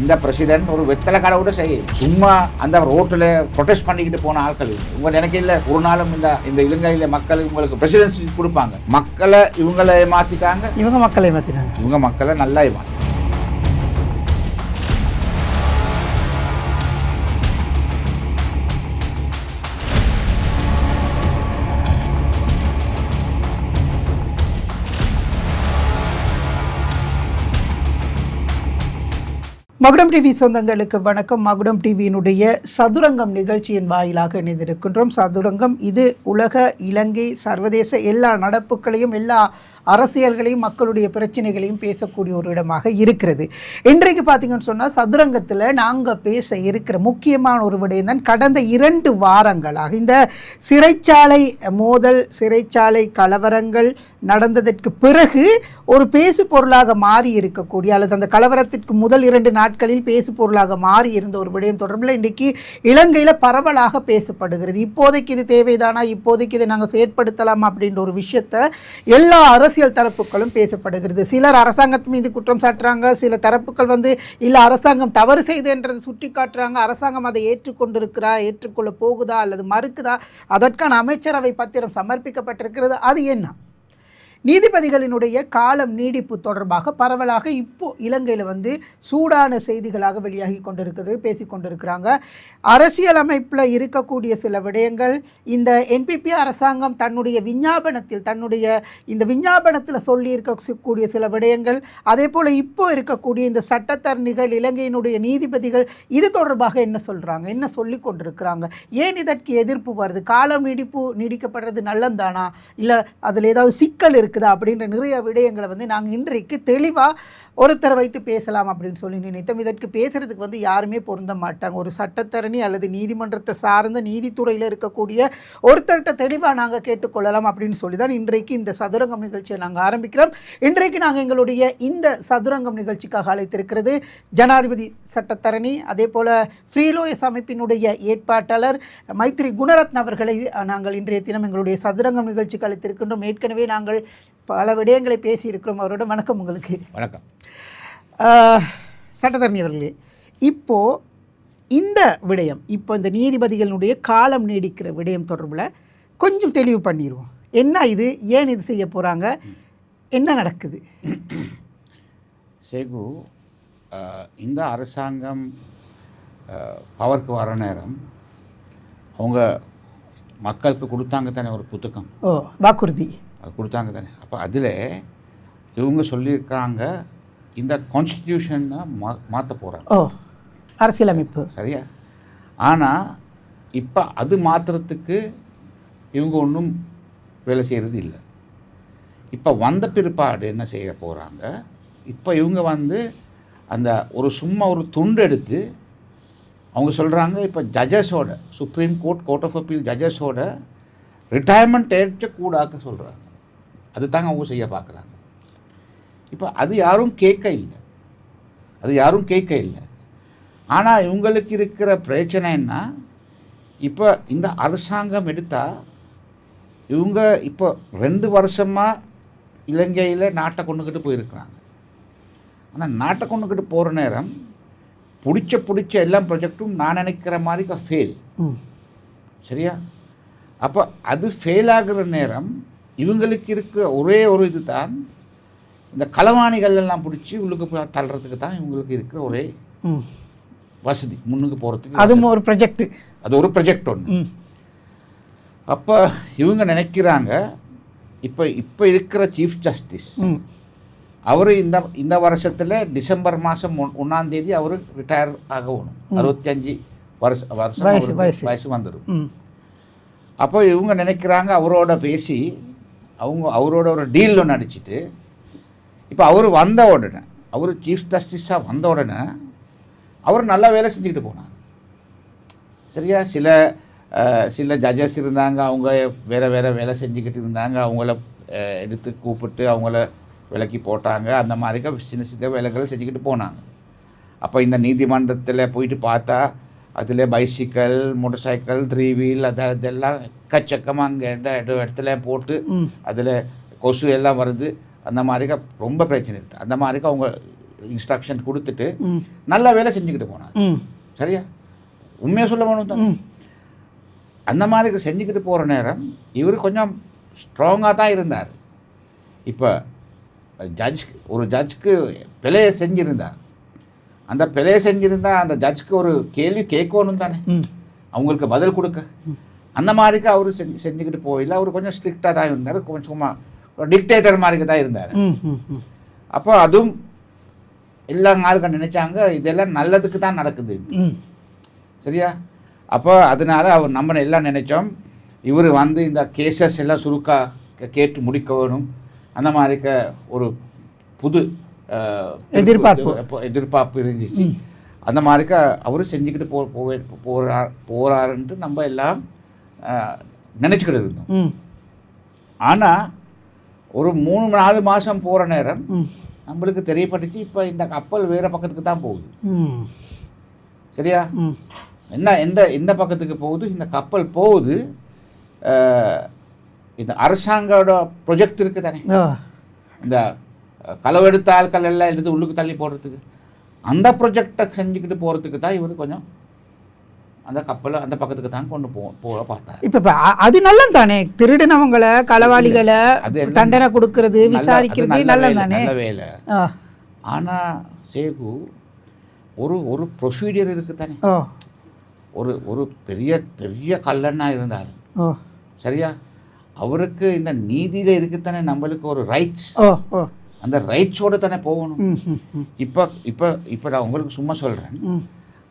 இந்த பிரசிடென்ட் ஒரு வெத்தலை கடை கூட செய்யும். சும்மா அந்த ரோட்டில் ப்ரொடெஸ்ட் பண்ணிக்கிட்டு போன ஆட்கள் உங்க நினைக்கல ஒரு நாளும் இந்த இலங்கையில மக்கள் உங்களுக்கு பிரசிடென்சி கொடுப்பாங்க. மக்களை இவங்களை ஏமாத்திட்டாங்க, இவங்க மக்களை ஏமாத்தினாங்க, இவங்க மக்களை நல்லா ஏமாத்தி. மகுடம் டிவி சொந்தங்களுக்கு வணக்கம். மகுடம் டிவியினுடைய சதுரங்கம் நிகழ்ச்சியின் வாயிலாக இணைந்திருக்கின்றோம். சதுரங்கம் இது உலக, இலங்கை, சர்வதேச எல்லா நடப்புகளையும் எல்லா அரசியல்களையும் மக்களுடைய பிரச்சனைகளையும் பேசக்கூடிய ஒரு இடமாக இருக்கிறது. இன்றைக்கு பார்த்தீங்கன்னு சொன்னால் சதுரங்கத்தில் நாங்கள் பேச இருக்கிற முக்கியமான ஒரு விடயம் தான் கடந்த 2 வாரங்களாக இந்த சிறைச்சாலை மோதல், சிறைச்சாலை கலவரங்கள் நடந்ததற்கு பிறகு ஒரு பேசு பொருளாக மாறி இருக்கக்கூடிய அல்லது அந்த கலவரத்திற்கு முதல் 2 நாட்களில் பேசு பொருளாக மாறி இருந்த ஒரு விடயம் தொடர்பில் இன்றைக்கு இலங்கையில் பரவலாக பேசப்படுகிறது. இப்போதைக்கு இது தேவைதானா, இப்போதைக்கு இதை நாங்கள் செயற்படுத்தலாமா அப்படின்ற ஒரு விஷயத்தை எல்லா அரசியல் தரப்புகளும் பேசப்படுகிறது. சிலர் அரசாங்கத்து மீது குற்றம் சாட்டுறாங்க, சில தரப்புகள் இல்லை அரசாங்கம் தவறு செய்துன்றதை சுட்டி காட்டுறாங்க, அரசாங்கம் அதை ஏற்றுக்கொள்ள போகுதா அல்லது மறுக்குதா, அதற்கான அமைச்சரவை பத்திரம் சமர்ப்பிக்கப்பட்டிருக்கிறது. அது என்ன? நீதிபதிகளினுடைய காலம் நீடிப்பு தொடர்பாக பரவலாக இப்போ இலங்கையில் சூடான செய்திகளாக வெளியாகி கொண்டிருக்கிறது, பேசிக்கொண்டிருக்கிறாங்க. அரசியலமைப்பில் இருக்கக்கூடிய சில விடயங்கள் இந்த என்பிபி அரசாங்கம் தன்னுடைய விஞ்ஞாபனத்தில் சொல்லி இருக்கக்கூடிய சில விடயங்கள், அதே போல் இப்போ இருக்கக்கூடிய இந்த சட்டத்தரணிகள், இலங்கையினுடைய நீதிபதிகள் இது தொடர்பாக என்ன சொல்கிறாங்க, என்ன சொல்லி கொண்டிருக்கிறாங்க, ஏன் இதற்கு எதிர்ப்பு வருது, காலம் நீடிக்கப்படுறது நல்லந்தானா, இல்லை அதில் ஏதாவது சிக்கல் இருக்குது அப்படின்ற நிறைய விடயங்களை நாங்கள் இன்றைக்கு தெளிவாக ஒருத்தரை வைத்து பேசலாம் அப்படின்னு சொல்லி நினைத்தோம். இதற்கு பேசுகிறதுக்கு யாருமே பொருந்த மாட்டாங்க. ஒரு சட்டத்தரணி அல்லது நீதிமன்றத்தை சார்ந்த நீதித்துறையில் இருக்கக்கூடிய ஒருத்தர்கிட்ட தெளிவாக நாங்கள் கேட்டுக்கொள்ளலாம் அப்படின்னு சொல்லி தான் இன்றைக்கு இந்த சதுரங்கம் நிகழ்ச்சியை நாங்கள் ஆரம்பிக்கிறோம். இன்றைக்கு நாங்கள் எங்களுடைய இந்த சதுரங்கம் நிகழ்ச்சிக்காக அழைத்திருக்கிறது ஜனாதிபதி சட்டத்தரணி, அதே போல் ஃப்ரீலோயஸ் அமைப்பினுடைய ஏற்பாட்டாளர் மைத்ரி குணரத்ன அவர்களை நாங்கள் இன்றைய தினம் எங்களுடைய சதுரங்கம் நிகழ்ச்சிக்கு அழைத்திருக்கின்றோம். ஏற்கனவே நாங்கள் பல விடயங்களை பேசியிருக்கிறோம் அவரோட. வணக்கம் உங்களுக்கு. வணக்கம். சட்டத்தரணி அவர்களே, இப்போது இந்த விடயம், இப்போ இந்த நீதிபதிகளுடைய காலம் நீடிக்கிற விடயம் தொடர்பில் கொஞ்சம் தெளிவு பண்ணிடுவோம். என்ன இது, ஏன் இது செய்ய போகிறாங்க, என்ன நடக்குது? சேகு, இந்த அரசாங்கம் பவருக்கு வர நேரம் அவங்க மக்களுக்கு கொடுத்தாங்க தானே ஒரு புத்தகம், வாக்குறுதி கொடுத்தாங்க தானே. அப்போ அதில் இவங்க சொல்லியிருக்காங்க இந்த கான்ஸ்டிடியூஷனை மாற்ற போகிறாங்க, அரசியலமைப்பு, சரியா? ஆனால் இப்போ அது மாற்றுறதுக்கு இவங்க ஒன்றும் வேலை செய்கிறது இல்லை. இப்போ வந்த பிற்பாடு என்ன செய்ய போகிறாங்க, இப்போ இவங்க அந்த சும்மா ஒரு துண்டு எடுத்து அவங்க சொல்கிறாங்க, இப்போ ஜட்ஜஸோட, சுப்ரீம் கோர்ட் ஆஃப் அப்பீல் ஜட்ஜஸோட ரிட்டையர்மெண்ட் ஏற்ற கூடாக்க சொல்கிறாங்க. அது தாங்க அவங்க செய்ய பார்க்குறாங்க. இப்போ அது யாரும் கேட்க இல்லை. ஆனால் இவங்களுக்கு இருக்கிற பிரச்சனை என்ன, இப்போ இந்த அரசாங்கம் எடுத்தால் இவங்க இப்போ 2 வருஷமாக இலங்கையில் நாட்டை கொண்டுக்கிட்டு போயிருக்கிறாங்க. அந்த நாட்டை கொண்டுக்கிட்டு போகிற நேரம் பிடிச்ச எல்லா ப்ராஜெக்டும் நான் நினைக்கிற மாதிரி ஃபெயில், சரியா? அப்போ அது ஃபெயில் ஆகிற நேரம் இவங்களுக்கு இருக்க ஒரே ஒரு இது தான், இந்த களவாணிகள் எல்லாம் பிடிச்சி உள்ளுக்கு போய் தள்ளுறதுக்கு தான் இவங்களுக்கு இருக்கிற ஒரே வசதி, முன்னுக்கு போகிறதுக்கு. அதுவும் ஒரு ப்ராஜெக்ட், அது ஒரு ப்ராஜெக்ட் ஒன்று. அப்போ இவங்க நினைக்கிறாங்க, இப்போ இருக்கிற சீஃப் ஜஸ்டிஸ் அவர் இந்த வருஷத்தில் டிசம்பர் மாதம் 1ஆம் தேதி அவர் ரிட்டையர் ஆகணும். 65 வருஷம் வயசு வந்துடும். அப்போ இவங்க நினைக்கிறாங்க அவரோட பேசி அவரோட ஒரு டீல் ஒன்று அடிச்சுட்டு, இப்போ அவர் வந்த உடனே, அவர் சீஃப் ஜஸ்டிஸாக வந்த உடனே அவர் நல்லா வேலை செஞ்சுக்கிட்டு போனார், சரியா? சில ஜட்ஜஸ் இருந்தாங்க, அவங்க வேறு வேலை செஞ்சுக்கிட்டு இருந்தாங்க, அவங்கள எடுத்து கூப்பிட்டு அவங்கள விலக்கி போட்டாங்க. அந்த மாதிரி சின்ன வேலைகள் செஞ்சுக்கிட்டு போனாங்க. அப்போ இந்த நீதிமன்றத்தில் போயிட்டு பார்த்தா அதில் பைசிக்கல், மோட்டர் சைக்கிள், 3 வீல் அதெல்லாம் எக்கச்சக்கமாக அங்கே இடத்துல போட்டு அதில் கொசு எல்லாம் வருது. அந்த மாதிரி ரொம்ப பிரச்சனை இருக்குது. அந்த மாதிரி அவங்க இன்ஸ்ட்ரக்ஷன் கொடுத்துட்டு நல்ல வேலை செஞ்சுக்கிட்டு போனார். சரியா, உண்மையாக சொல்ல போகணும் தான். அந்த மாதிரி செஞ்சுக்கிட்டு போகிற நேரம் இவர் கொஞ்சம் ஸ்ட்ராங்காக தான் இருந்தார். இப்போ ஒரு ஜட்ஜ்க்கு பிழையை செஞ்சுருந்தார். அந்த பிழையை செஞ்சுருந்தா அந்த ஜட்ஜ்க்கு ஒரு கேள்வி கேட்கணும் தானே, அவங்களுக்கு பதில் கொடுக்க. அந்த மாதிரிக்கு அவர் செஞ்சுக்கிட்டு போயில. அவர் கொஞ்சம் ஸ்ட்ரிக்டாக தான் இருந்தார், கொஞ்சம் சும்மா டிக்டேட்டர் மாதிரி தான் இருந்தார். அப்போ அதுவும் எல்லா ஆளுங்க நினைச்சாங்க இதெல்லாம் நல்லதுக்கு தான் நடக்குது. சரியா, அப்போ அதனால அவர் நம்ம எல்லாம் நினைச்சோம் இவர் வந்து இந்த கேசஸ் எல்லாம் சுருக்காக கேட்டு முடிக்க வேணும். அந்த மாதிரிக்க ஒரு புது எதிர்பார்ப்பு இருந்துச்சு. அந்த மாதிரிக்க அவர் செஞ்சுக்கிட்டு போகிறாருன்ட்டு நம்ம எல்லாம் நினச்சிக்கிட்டு இருந்தோம். ஆனால் ஒரு 3-4 மாதம் போகிற நேரம் நம்மளுக்கு தெரியப்பட்டுச்சு இப்போ இந்த கப்பல் வேறு பக்கத்துக்கு தான் போகுது. சரியா, எந்த பக்கத்துக்கு போகுது இந்த கப்பல் போகுது? இந்த அரசாங்கோட ப்ரொஜெக்ட் இருக்குது தானே, இந்த களவெடுத்த ஆட்கள் எல்லாம் எடுத்து உள்ளுக்கு தள்ளி போடுறதுக்கு, அந்த ப்ரொஜெக்டை செஞ்சுக்கிட்டு போகிறதுக்கு தான் இவர் கொஞ்சம் அந்த கப்பலை அந்த பக்கத்துக்கு தான் கொண்டு போக பார்த்தார். இப்போ அது நல்லது தானே, திருடினவங்களை களவாளிகளை தண்டனை கொடுக்கறது விசாரிக்கிறது நல்லது தானே, நல்ல வேலை. ஆனால் சேகு ஒரு ப்ரொசீஜர் இருக்குது தானே. ஒரு பெரிய பெரிய கல்லண்ணா இருந்தாலும் சரியா, அவருக்கு இந்த நீதியில் இருக்குத்தானே நம்மளுக்கு ஒரு ரைட்ஸ். அந்த ரைட்ஸோடு தானே போகணும். இப்போ இப்போ இப்போ நான் உங்களுக்கு சும்மா சொல்கிறேன்,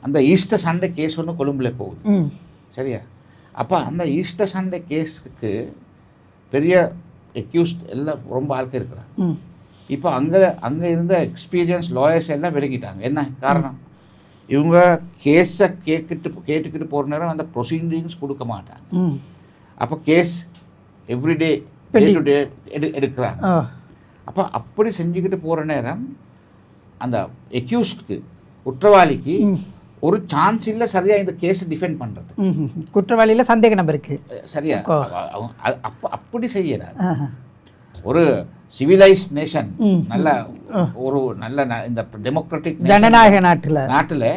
அந்த ஈஸ்டர் சண்டே கேஸ் ஒன்று கொழும்புல போகுது. சரியா, அப்போ அந்த ஈஸ்டர் சண்டே கேஸுக்கு பெரிய எக்யூஸ்ட் எல்லாம் ரொம்ப ஆட்கள் இருக்கிறாங்க. இப்போ அங்கே இருந்த எக்ஸ்பீரியன்ஸ் லாயர்ஸ் எல்லாம் விலகிட்டாங்க. என்ன காரணம்? இவங்க கேஸை கேட்டுக்கிட்டு போகிற நேரம் அந்த ப்ரொசீடிங்ஸ் கொடுக்க மாட்டாங்க. அப்போ கேஸ் எவ்ரிடே டு டே எடுக்கிறாங்க. அப்போ அப்படி செஞ்சுக்கிட்டு போகிற நேரம் அந்த எக்யூஸ்டுக்கு குற்றவாளிக்கு ஒரு சான்ஸ் இல்லை சரியாக இந்த கேஸை டிஃபெண்ட் பண்ணுறது. குற்றவாளியில் சந்தேக நபர் இருக்குது. சரியா, அப்படி செய்யறாரு. ஒரு சிவிலைஸ் நேஷன், நல்ல இந்த டெமோக்ராட்டிக் ஜனநாயக நாட்டில்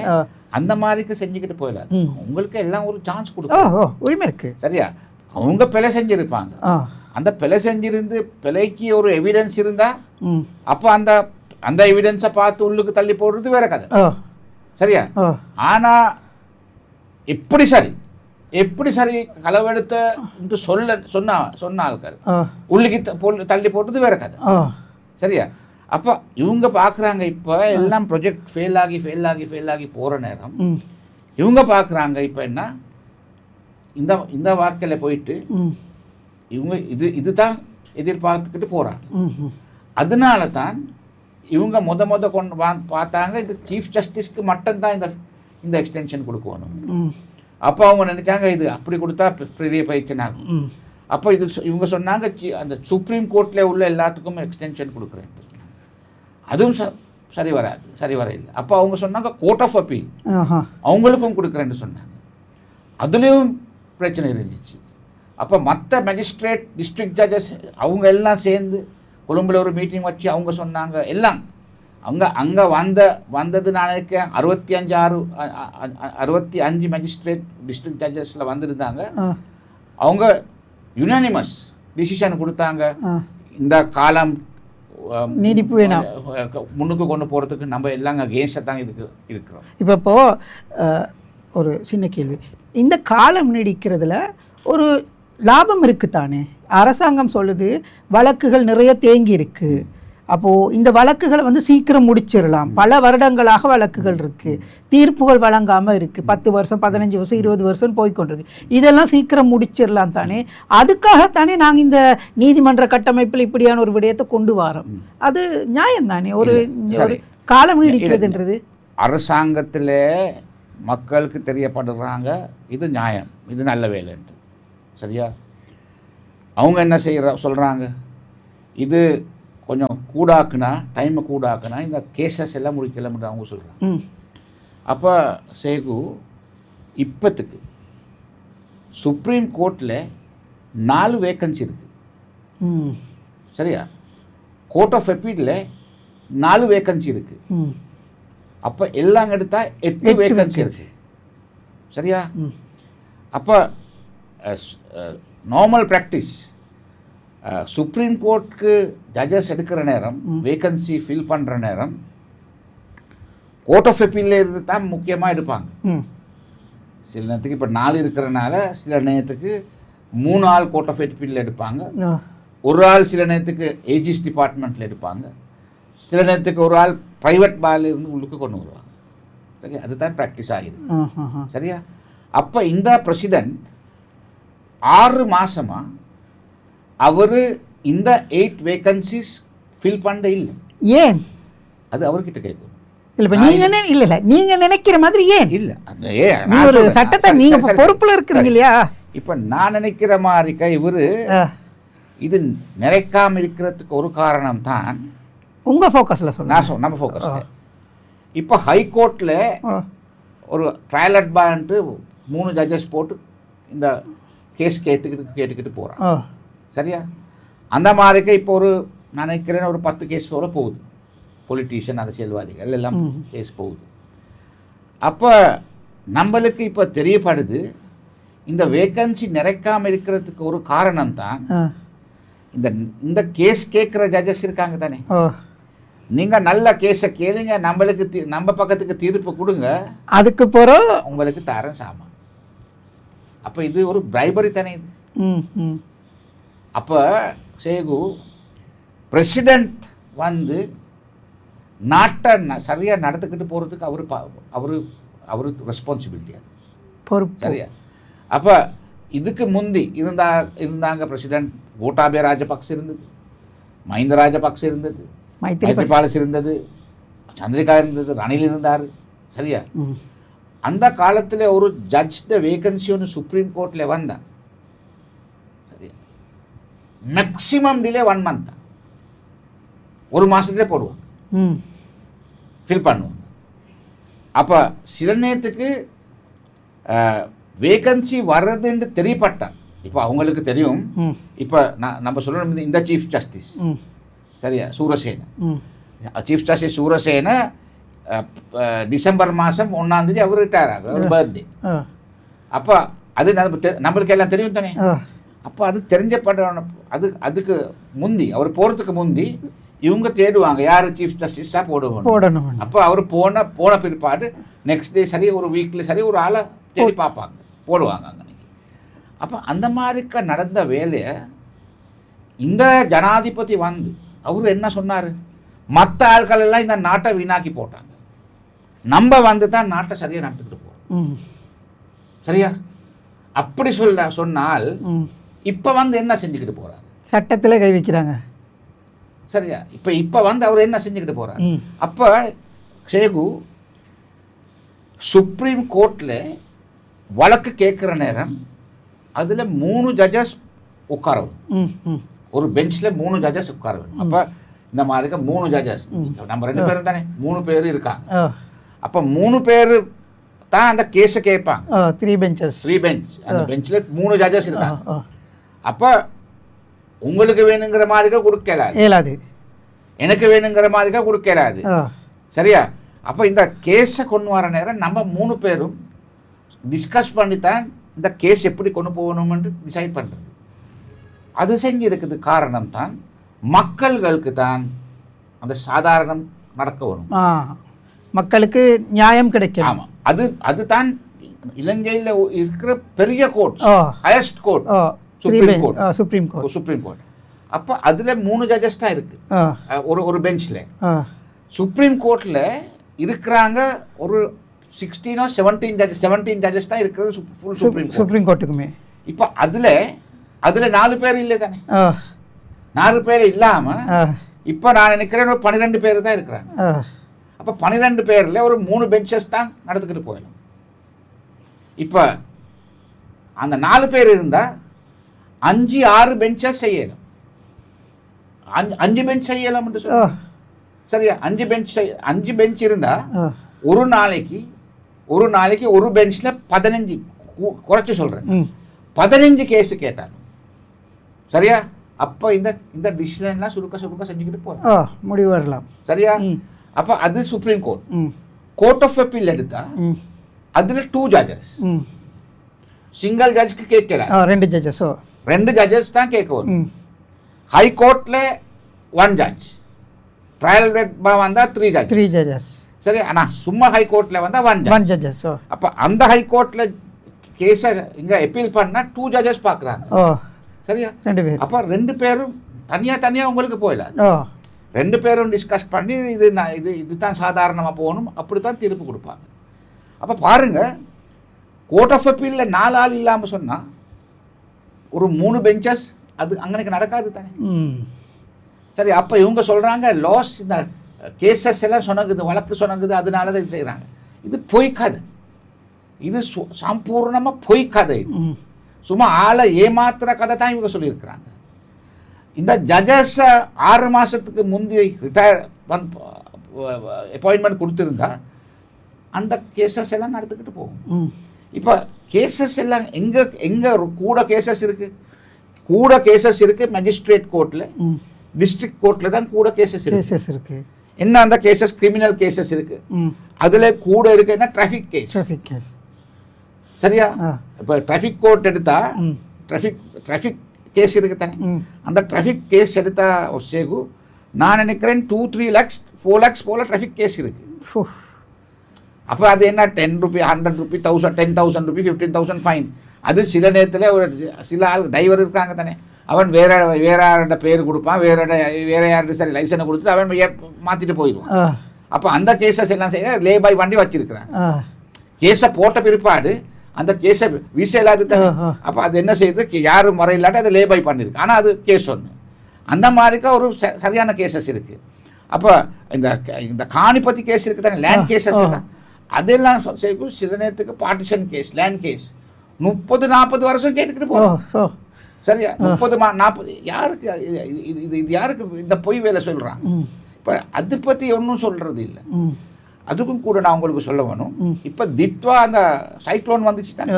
அந்த மாதிரிக்கு செஞ்சுக்கிட்டு போயிடாது. உங்களுக்கு எல்லாம் ஒரு சான்ஸ் கொடுக்கும், உரிமை இருக்கு. சரியா, அவங்க பிழை செஞ்சிருப்பாங்க. அந்த பிழை செஞ்சிருந்து பிழைக்கு ஒரு எவிடன்ஸ் இருந்தா அப்போ அந்த எவிடன்ஸை பார்த்து உள்ளுக்கு தள்ளி போடுறது வேற கதை. சரியா, ஆனா எப்படி சரி களவெடுத்த சொன்ன ஆட்கள் உள்ளுக்கு தள்ளி போட்டது வேற கதை. சரியா, அப்போ இவங்க பார்க்குறாங்க இப்போ எல்லாம் ப்ரொஜெக்ட் ஃபெயில் ஆகி போகிற நேரம் இவங்க பார்க்குறாங்க இப்போ என்ன இந்த வாழ்க்கையில் போயிட்டு இவங்க இதுதான் எதிர்பார்த்துக்கிட்டு போகிறாங்க. அதனால தான் இவங்க முத கொண்டு பார்த்தாங்க இது சீஃப் ஜஸ்டிஸ்க்கு மட்டும்தான் இந்த எக்ஸ்டென்ஷன் கொடுக்கணும். அப்போ அவங்க நினச்சாங்க இது அப்படி கொடுத்தா பெரிய பிரச்சனை ஆகும். அப்போ இவங்க சொன்னாங்க அந்த சுப்ரீம் கோர்ட்டில் உள்ள எல்லாத்துக்கும் எக்ஸ்டென்ஷன் கொடுக்குறேன். அதுவும் சரி வர இல்லை. அப்போ அவங்க சொன்னாங்க கோர்ட் ஆஃப் அப்பீல் அவங்களுக்கும் கொடுக்குறேன்னு சொன்னாங்க. அதுலேயும் பிரச்சனை இருந்துச்சு. அப்போ மற்ற மேஜிஸ்ட்ரேட் டிஸ்ட்ரிக்ட் ஜட்ஜஸ் அவங்க எல்லாம் சேர்ந்து கொழும்புல ஒரு மீட்டிங் வச்சு அவங்க சொன்னாங்க எல்லாம் அங்கே வந்தது நான் நினைக்கிறேன் 65 மேஜிஸ்ட்ரேட் டிஸ்ட்ரிக்ட் ஜட்ஜஸில் வந்திருந்தாங்க. அவங்க யுனானிமஸ் டிசிஷன் கொடுத்தாங்க, இந்த காலம் நீடிப்பு வேணாம், முன்னுக்கு கொண்டு போகிறதுக்கு நம்ம எல்லாம் அகேன்ஸ்டாக தான் இருக்கிறோம். இப்போ ஒரு சின்ன கேள்வி, இந்த காலம் நீடிக்கிறதுல ஒரு லாபம் இருக்குத்தானே? அரசாங்கம் சொல்லுது வழக்குகள் நிறைய தேங்கி இருக்கு, அப்போது இந்த வழக்குகளை சீக்கிரம் முடிச்சிடலாம். பல வருடங்களாக வழக்குகள் இருக்குது, தீர்ப்புகள் வழங்காமல் இருக்குது, 10 வருஷம் 15 வருஷம் 20 வருஷம் போய்கொண்டிருக்கு. இதெல்லாம் சீக்கிரம் முடிச்சிடலாம் தானே? அதுக்காகத்தானே நாங்கள் இந்த நீதிமன்ற கட்டமைப்பில் இப்படியான ஒரு விடயத்தை கொண்டு வரோம். அது நியாயம் தானே? ஒரு காலம் நீடிக்கிறதுன்றது அரசாங்கத்தில் மக்களுக்கு தெரியப்படுறாங்க, இது நியாயம், இது நல்ல வேலைன்ட்டு. சரியா, அவங்க என்ன சொல்கிறாங்க, இது கொஞ்சம் டைமை கூடாக்குனா இந்த கேசஸ் எல்லாம் முடிக்கலாம்னு அவங்க சொல்கிறாங்க. அப்போ சேகு இப்போத்துக்கு சுப்ரீம் கோர்ட்டில் 4 வேக்கன்சி இருக்குது. சரியா, கோர்ட் ஆஃப் அப்பீலில் 4 வேக்கன்சி இருக்கு. அப்போ எல்லாம் எடுத்தா 8 வேக்கன்சி இருக்கு. சரியா? அப்போ நார்மல் ப்ராக்டிஸ் சுப்ரீம் கோர்ட்டுக்கு ஜட்ஜஸ் எடுக்கிற நேரம் வேக்கன்சி ஃபில் பண்ணுற நேரம் கோர்ட் ஆஃப் அப்பீலில் இருந்து தான் முக்கியமாக எடுப்பாங்க. சில நேரத்துக்கு இப்போ 4 இருக்கிறனால சில நேரத்துக்கு 3 ஆள் கோர்ட் ஆஃப் அப்பீலில் எடுப்பாங்க, ஒரு ஆள் சில நேரத்துக்கு ஏஜிஸ் டிபார்ட்மெண்ட்டில் எடுப்பாங்க, சில நேரத்துக்கு ஒரு ஆள் ப்ரைவேட் பால் இருந்து உள்ளுக்கு கொண்டு வருவாங்க. சரியா? அதுதான் ப்ராக்டிஸ் ஆகிது. சரியா? அப்போ இந்த பிரசிடென்ட் 6 மாதமாக அவர் இந்த 8 வேக்கன்சிஸ் ஃபில் பண்ண இல்லை. ஏன்? அது அவர்கிட்ட கேட்கும். இல்லை நீங்கள் நினைக்கிற மாதிரி ஏன் இல்லை, அந்த ஒரு சட்டத்தை நீங்கள் பொறுப்பில் இருக்கிறீங்க இல்லையா? இப்போ நான் நினைக்கிற மாதிரி இவர் இது நிறைக்காமல் இருக்கிறதுக்கு ஒரு காரணம் தான் உங்கள் ஃபோக்கஸில் சொல்லுங்கள். நம்ம ஃபோக்கஸ் இப்போ ஹைகோர்ட்டில் ஒரு ட்ரையல் அட்பான்ட்டு 3 ஜட்ஜஸ் போட்டு இந்த கேஸ் கேட்டுக்கிட்டு போகிறான். சரியா? அந்த மாதிரிக்கு இப்போ ஒரு நான் நினைக்கிறேன் ஒரு 10 கேஸ் போல போகுது. பொலிட்டீஷியன், அரசியல்வாதிகள் எல்லாம் கேஸ் போகுது. அப்போ நம்மளுக்கு இப்போ தெரியப்படுது இந்த வேக்கன்சி நிறைக்காமல் இருக்கிறதுக்கு ஒரு காரணம் தான் இந்த கேஸ் கேட்குற ஜட்ஜஸ் இருக்காங்க தானே. நீங்கள் நல்ல கேஸை கேளுங்க, நம்மளுக்கு நம்ம பக்கத்துக்கு தீர்ப்பு கொடுங்க, அதுக்கு பிறகு உங்களுக்கு தரேன் சாமான். அப்போ இது ஒரு பிரைபரி தானே இது. அப்போ சேகு பிரசிடெண்ட் வந்து நாட்டை சரியாக நடந்துக்கிட்டு போகிறதுக்கு அவர் ரெஸ்பான்சிபிலிட்டி, அது பொறுப்பு. சரியா? அப்போ இதுக்கு முந்தி இருந்தாங்க பிரசிடெண்ட் கோட்டாபய ராஜபக்ச இருந்தது, மஹிந்த ராஜபக்ச இருந்தது, மைத்ரிபால இருந்தது, சந்திரிகா இருந்தது, ரணில் இருந்தார். சரியா? அந்த காலத்தில் ஒரு ஜட்ஜ்ட வேகன்சி ஒன்று சுப்ரீம் கோர்ட்டில் வந்தான். சரியா? மேக்ஸிமம் டிலே 1 மந்த் தான், 1 மாதத்துலேயே போடுவாங்க, ஃபில் பண்ணுவாங்க. அப்போ சில நேரத்துக்கு வேகன்சி வர்றதுன்னு தெரியப்பட்டான். இப்போ அவங்களுக்கு தெரியும். இப்போ நம்ம சொல்லணும் இந்த சீஃப் ஜஸ்டிஸ், சரியா, Surasena chief justice Surasena December மாதம் 1ஆம் தேதி அவர் ரிட்டையர் ஆகுது, அவர் பர்த்டே. அப்போ அது நம்மளுக்கு எல்லாம் தெரியும் தானே. அப்போ அது தெரிஞ்சப்பட அதுக்கு முந்தி அவர் போகிறதுக்கு முந்தி இவங்க தேடுவாங்க யார் சீஃப் ஜஸ்டிஸாக போடணும். அப்போ அவர் போன பிற்பாடு நெக்ஸ்ட் டே சரி, ஒரு வீக்கில் சரி, ஒரு ஆளை தேடி பார்ப்பாங்க, போடுவாங்க அன்னைக்கு. அப்போ அந்த மாதிரிக்க நடந்த வேலையை இந்த ஜனாதிபதி வந்து அவர் என்ன சொன்னார், மற்ற ஆட்கள் எல்லாம் இந்த நாட்டை வீணாக்கி போட்டாங்க, நம்ம வந்து தான் நாட்டை சரியாக நடத்திக்கிட்டு போகிறோம். சரியா? அப்படி சொன்னால் இப்போ வந்து என்ன செஞ்சுக்கிட்டு போகிறார், சட்டத்தில் கை வைக்கிறாங்க. சரியா? இப்போ வந்து அவர் என்ன செஞ்சுக்கிட்டு போகிறார். அப்போ சேகு சுப்ரீம் கோர்ட்டில் வழக்கு கேட்குற நேரம் அதில் 3 ஜட்ஜஸ் உட்கார வேணும், ஒரு பெஞ்சில் 3 ஜட்ஜஸ் உட்கார வேணும். அப்போ இந்த மாதிரி 3 ஜட்ஜஸ், நம்ம 2 பேரும் தானே, 3 பேர் இருக்காங்க. அப்போ 3 பேர் தான் அந்த கேஸை கேட்பாங்க. 3 பெஞ்ச், அந்த பெஞ்சில் 3 ஜட்ஜஸ் இருக்காங்க. அப்போ உங்களுக்கு வேணுங்கிற மாதிரிக்கா கொடுக்கலாது, எனக்கு வேணுங்கிற மாதிரிக்கா கொடுக்கலாது. சரியா? அப்போ இந்த கேஸை கொண்டு வர நேரம் நம்ம 3 பேரும் டிஸ்கஸ் பண்ணித்தான் இந்த கேஸ் எப்படி கொண்டு போகணும்னு டிசைட் பண்ணுறது. அது செஞ்சிருக்குது காரணம் தான் மக்கள்களுக்கு தான் அந்த சாதாரணம் நடக்க வேணும், மக்களுக்கு நியாயம் கிடைக்கும். ஆமாம், அதுதான் இலங்கையில் இருக்கிற பெரிய court, highest court supreme court. அப்போ அதில் 3 ஜட்ஜஸ் தான் இருக்கு ஒரு பெஞ்சில். சுப்ரீம் கோர்ட்டில் இருக்கிறாங்க ஒரு 16 or 17 ஜட்ஜஸ் தான் இருக்கிறது சுப்ரீம் கோர்ட்டுக்குமே. இப்போ அதில் 4 பேர் இல்லை தானே, 4 பேர் இல்லாமல் இப்போ நான் நினைக்கிறேன் ஒரு 12 பேர் தான் இருக்கிறாங்க. அப்போ 12 பேரில் ஒரு 3 பெஞ்சஸ் தான் நடந்துக்கிட்டு போயிடும். இப்போ அந்த 4 பேர் இருந்தால் 5-6 பெஞ்சஸ் செய்யலாம், 5 பெஞ்ச் செய்யலாம் என்று சொல்ல. சரியா? 5 பெஞ்ச் இருந்தால் ஒரு நாளைக்கு ஒரு பெஞ்சில் 15, குறைச்சி சொல்கிறேன், 15 கேஸு கேட்டாலும் சரியா, அப்போ இந்த டிசிஷன்லாம் சுருக்க செஞ்சுக்கிட்டு போகிறோம். ஓ, முடிவு வரலாம். சரியா? அப்போ அது supreme court. Court of appeal எடுத்தா அதில் 2 ஜட்ஜஸ், சிங்கிள் ஜட்ஜ்க்கு கேட்கல, 2 ஜட்ஜஸ். 2 ஜட்ஜஸ் தான் கேட்க வரும். ஹை கோர்ட்டில் 1 ஜட்ஜ், ட்ரையல் வந்தால் 3 ஜட்ஜஸ். சரி, ஆனால் சும்மா ஹை கோர்ட்டில் வந்தால் 1 ஜட்ஜஸ். அப்போ அந்த ஹை கோர்ட்டில் கேஸை இங்கே அப்பீல் பண்ணால் 2 ஜட்ஜஸ் பார்க்குறாங்க. சரியா? 2 பேர். அப்போ 2 பேரும் தனியாக உங்களுக்கு போயிடாது. 2 பேரும் டிஸ்கஸ் பண்ணி இதுதான் சாதாரணமாக போகணும், அப்படி தான் தீர்ப்பு கொடுப்பாங்க. அப்போ பாருங்கள், கோர்ட் ஆஃப் அப்பீலில் 4 ஆள் இல்லாமல் சொன்னால் ஒரு 3 பெஞ்சஸ் அது அங்கனைக்கு நடக்காது தானே. சரி, அப்போ இவங்க சொல்கிறாங்க லாஸ் இந்த கேசஸ் எல்லாம் சொன்னகுது, வழக்கு சொன்னகுது, அதனால தான் இது செய்கிறாங்க. இது பொய் கதை, இது சம்பூர்ணமாக பொய் கதை. இது சும்மா ஆளை ஏமாத்துற கதை தான் இவங்க சொல்லியிருக்கிறாங்க. இந்த ஜட்ஜஸை 6 மாதத்துக்கு முந்தி ரிட்டையர் அப்பாயின்மெண்ட் கொடுத்துருந்தா அந்த கேசஸ் எல்லாம் நடந்துக்கிட்டு போகும். இப்போ கேசஸ் எல்லாம் எங்கே கூட கேசஸ் இருக்குது மேஜிஸ்ட்ரேட் கோர்ட்டில், டிஸ்ட்ரிக்ட் கோர்ட்டில் தான் கூட கேசஸ் இருக்கு. என்ன அந்த கேசஸ் கிரிமினல் கேசஸ் இருக்கு, அதில் கூட இருக்குன்னா டிராஃபிக் கேஸ். சரியா? இப்போ டிராஃபிக் கோர்ட் எடுத்தா டிராஃபிக் கேஸ் இருக்கு தானே, அந்த டிராஃபிக் கேஸ் எடுத்தா ஒரு சேகு நான் நினைக்கிறேன் 2-3 lakhs 4 lakhs போல டிராஃபிக் கேஸ் இருக்கு. அப்போ அது என்ன 10 ரூபி 100 ரூபி 10,000 ரூபி 15,000 ஃபைன். அது சில நேரத்தில் ஒரு சில ஆள் டிரைவர் இருக்காங்க தானே, அவன் வேற யாரோட பேர் கொடுப்பான், வேற யார்கிட்ட சரி லைசனை கொடுத்துட்டு அவன் மாற்றிட்டு போயிடுவான். அப்போ அந்த கேசஸ் எல்லாம் செய்ய லே பை வண்டி வச்சிருக்கிறாங்க. கேஸை போட்ட பிற்பாடு அந்த கேஸை வீச இல்லாது தானே. அப்போ அது என்ன செய்யுது, யாரும் முறை இல்லாட்டி அதை லேபை பண்ணியிருக்கு, ஆனால் அது கேஸ் ஒன்று. அந்த மாதிரிக்கா ஒரு சரியான கேசஸ் இருக்குது. அப்போ இந்த காணிப்பத்தி கேஸ் இருக்குது தானே, லேண்ட் கேசஸ் எல்லாம் அதெல்லாம் செய்யும். சில நேரத்துக்கு பார்ட்டிஷன் கேஸ், லேண்ட் கேஸ் 30-40 வருஷம் கேட்டுக்கிட்டு போகிறோம். சரியா? 30-40 யாருக்கு இது யாருக்கு இந்த பொய் வேலை சொல்கிறாங்க? இப்போ அதை பற்றி ஒன்றும் சொல்கிறது இல்லை. அதுக்கும் கூட நான் உங்களுக்கு சொல்ல வேணும், இப்போ தித்வா அந்த சைக்ளோன் வந்துச்சு தானே,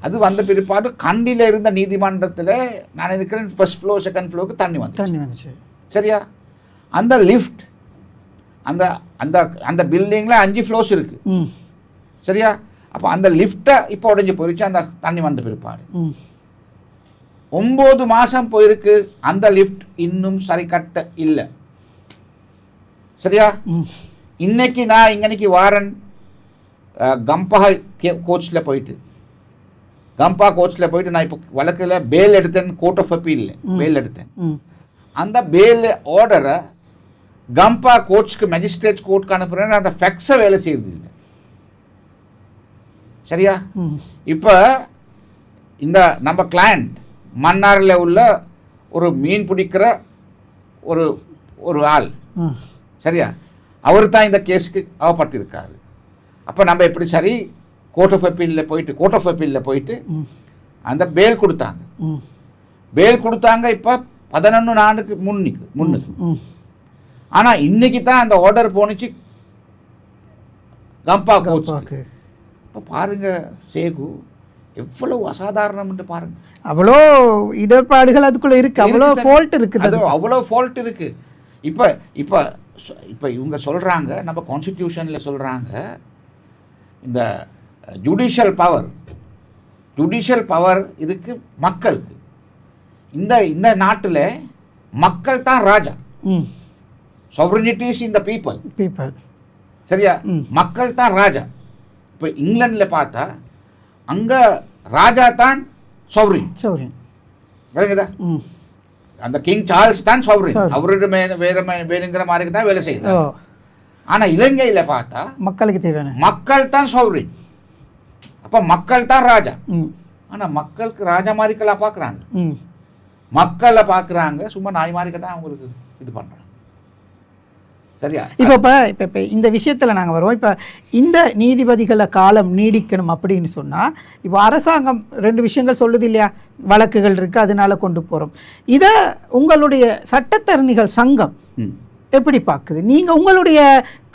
அது வந்த பிற்பாடு கண்டியில் இருந்த நீதிமன்றத்தில் நான் இருக்கிறேன் ஃபர்ஸ்ட் ஃப்ளோர் செகண்ட் ஃப்ளோருக்கு தண்ணி வந்துச்சு. சரியா? அந்த லிஃப்ட் அந்த அந்த அந்த பில்டிங்கில் 5 ஃப்ளோர்ஸ் இருக்குது. சரியா? அப்போ அந்த லிஃப்ட்டை இப்போ உடஞ்சி போயிடுச்சு அந்த தண்ணி வந்த பிற்பாடு. 9 மாதம் போயிருக்கு, அந்த லிஃப்ட் இன்னும் சரி கட்ட இல்லை. சரியா? இன்னைக்கு நான் இன்னைக்கு வாரன் கம்பா கோச்சில் போயிட்டு நான் இப்போ வழக்கில் பேல் எடுத்தேன், கோர்ட் ஆஃப் அப்பீல் பேல் எடுத்தேன். அந்த பேல் ஆர்டரை கம்பா கோர்ட்ஸ்க்கு மேஜிஸ்ட்ரேட் கோர்ட்டுக்கு அனுப்புறேன்னு அந்த ஃபேக்ஸை வேலை செய்யறது இல்லை. சரியா? இப்போ இந்த நம்ம கிளையண்ட் மன்னாரில் உள்ள ஒரு மீன் பிடிக்கிற ஒரு ஆள், சரியா, அவர் தான் இந்த கேஸுக்கு அவப்பட்டிருக்காரு. அப்போ நம்ம எப்படி சரி கோர்ட் ஆஃப் அப்பீலில் போயிட்டு அந்த பேல் கொடுத்தாங்க இப்போ 11 நாளுக்கு முன்னுக்கு. ஆனால் இன்னைக்கு தான் அந்த ஆர்டர் போணுச்சு கம்பா கோச்சுக்கு. இப்போ பாருங்க சேகு எவ்வளவு அசாதாரணம்னு பாருங்க. அவ்வளோ இடர்பாடுகள் அதுக்குள்ளே இருக்குது, அவ்வளோ ஃபால்ட் இருக்குது. இப்போ இப்போ இப்போ இவங்க சொல்கிறாங்க, நம்ம கான்ஸ்டிடியூஷனில் சொல்கிறாங்க, இந்த ஜுடிஷியல் பவர் இதுக்கு மக்களுக்கு. இந்த நாட்டில் மக்கள் தான் ராஜா. sovereignty is in the people. சரியா? மக்கள் தான் ராஜா. இப்போ இங்கிலாண்டில் பார்த்தா அங்கே ராஜா தான் sovereign. விளங்குதா? அந்த கிங் சார்ல்ஸ் தான் sovereign. அவரோட வேணுங்கிற மாதிரி தான் வேலை செய்யுது. ஆனால் இலங்கையில் பார்த்தா மக்களுக்கு தேவையான மக்கள் தான் sovereign. அப்போ மக்கள் தான் ராஜா. ஆனால் மக்களுக்கு ராஜா மாதிரிக்கெல்லாம் பார்க்குறாங்க, மக்களை பார்க்குறாங்க, சும்மா நாய் மாதிரிக்க தான் அவங்களுக்கு இது பண்ணுறாங்க. சரியா? இப்போ இந்த விஷயத்தில் நாங்கள் வருவோம். இப்போ இந்த நீதிபதிகளை காலம் நீடிக்கணும் அப்படின்னு சொன்னால், இப்போ அரசாங்கம் 2 விஷயங்கள் சொல்லுது இல்லையா, வழக்குகள் இருக்குது அதனால கொண்டு போகிறோம். இதை உங்களுடைய சட்டத்தரணிகள் சங்கம் எப்படி பார்க்குது? நீங்கள் உங்களுடைய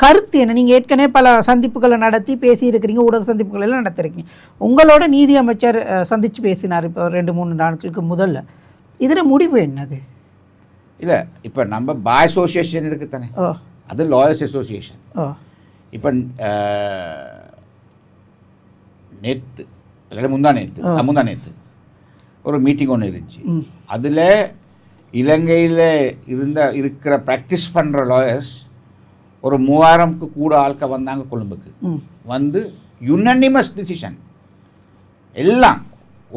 கருத்து என்ன? நீங்கள் ஏற்கனவே பல சந்திப்புகளை நடத்தி பேசியிருக்கிறீங்க, ஊடக சந்திப்புகள் எல்லாம் நடத்திருக்கீங்க. உங்களோட நீதி அமைச்சர் சந்தித்து பேசினார் இப்போ 2-3 நாட்களுக்கு முதல்ல. இதில் முடிவு என்னது? இல்லை இப்போ நம்ம பாய் அசோசியேஷன் இருக்குது தானே, அது லாயர்ஸ் அசோசியேஷன். இப்போ நேற்று இல்லை முந்தா நேற்று ஒரு மீட்டிங் ஒன்று இருந்துச்சு. அதில் இலங்கையில் இருக்கிற ப்ராக்டிஸ் பண்ணுற லாயர்ஸ் ஒரு 3000க்கு கூட ஆட்கள் வந்தாங்க கொழும்புக்கு. வந்து யுனானிமஸ் டிசிஷன், எல்லாம்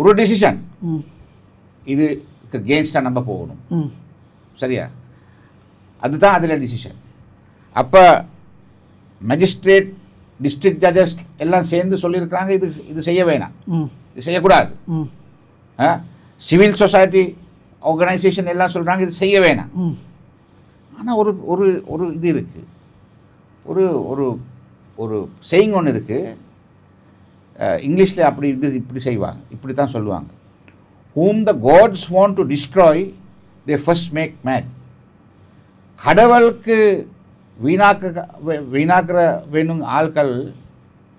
ஒரு டிசிஷன், இதுக்கு அகெயின்ஸ்டாக நம்ம போகணும். சரியா? அதுதான் அதில் டிசிஷன். அப்போ மேஜிஸ்ட்ரேட், டிஸ்ட்ரிக்ட் ஜட்ஜஸ் எல்லாம் சேர்ந்து சொல்லியிருக்கிறாங்க இது செய்ய வேணாம், இது செய்யக்கூடாது. சிவில் சொசைட்டி ஆர்கனைசேஷன் எல்லாம் சொல்கிறாங்க இது செய்ய வேணாம். ஆனால் ஒரு ஒரு ஒரு இது இருக்குது, ஒரு ஒரு ஒரு செய்யிங் ஒன்று இருக்குது இங்கிலீஷில். அப்படி இப்படி செய்வாங்க, இப்படி தான் சொல்லுவாங்க. whom the gods want to destroy they first make mad. கடவுளுக்கு வீணாக்குற வேணும் ஆட்கள்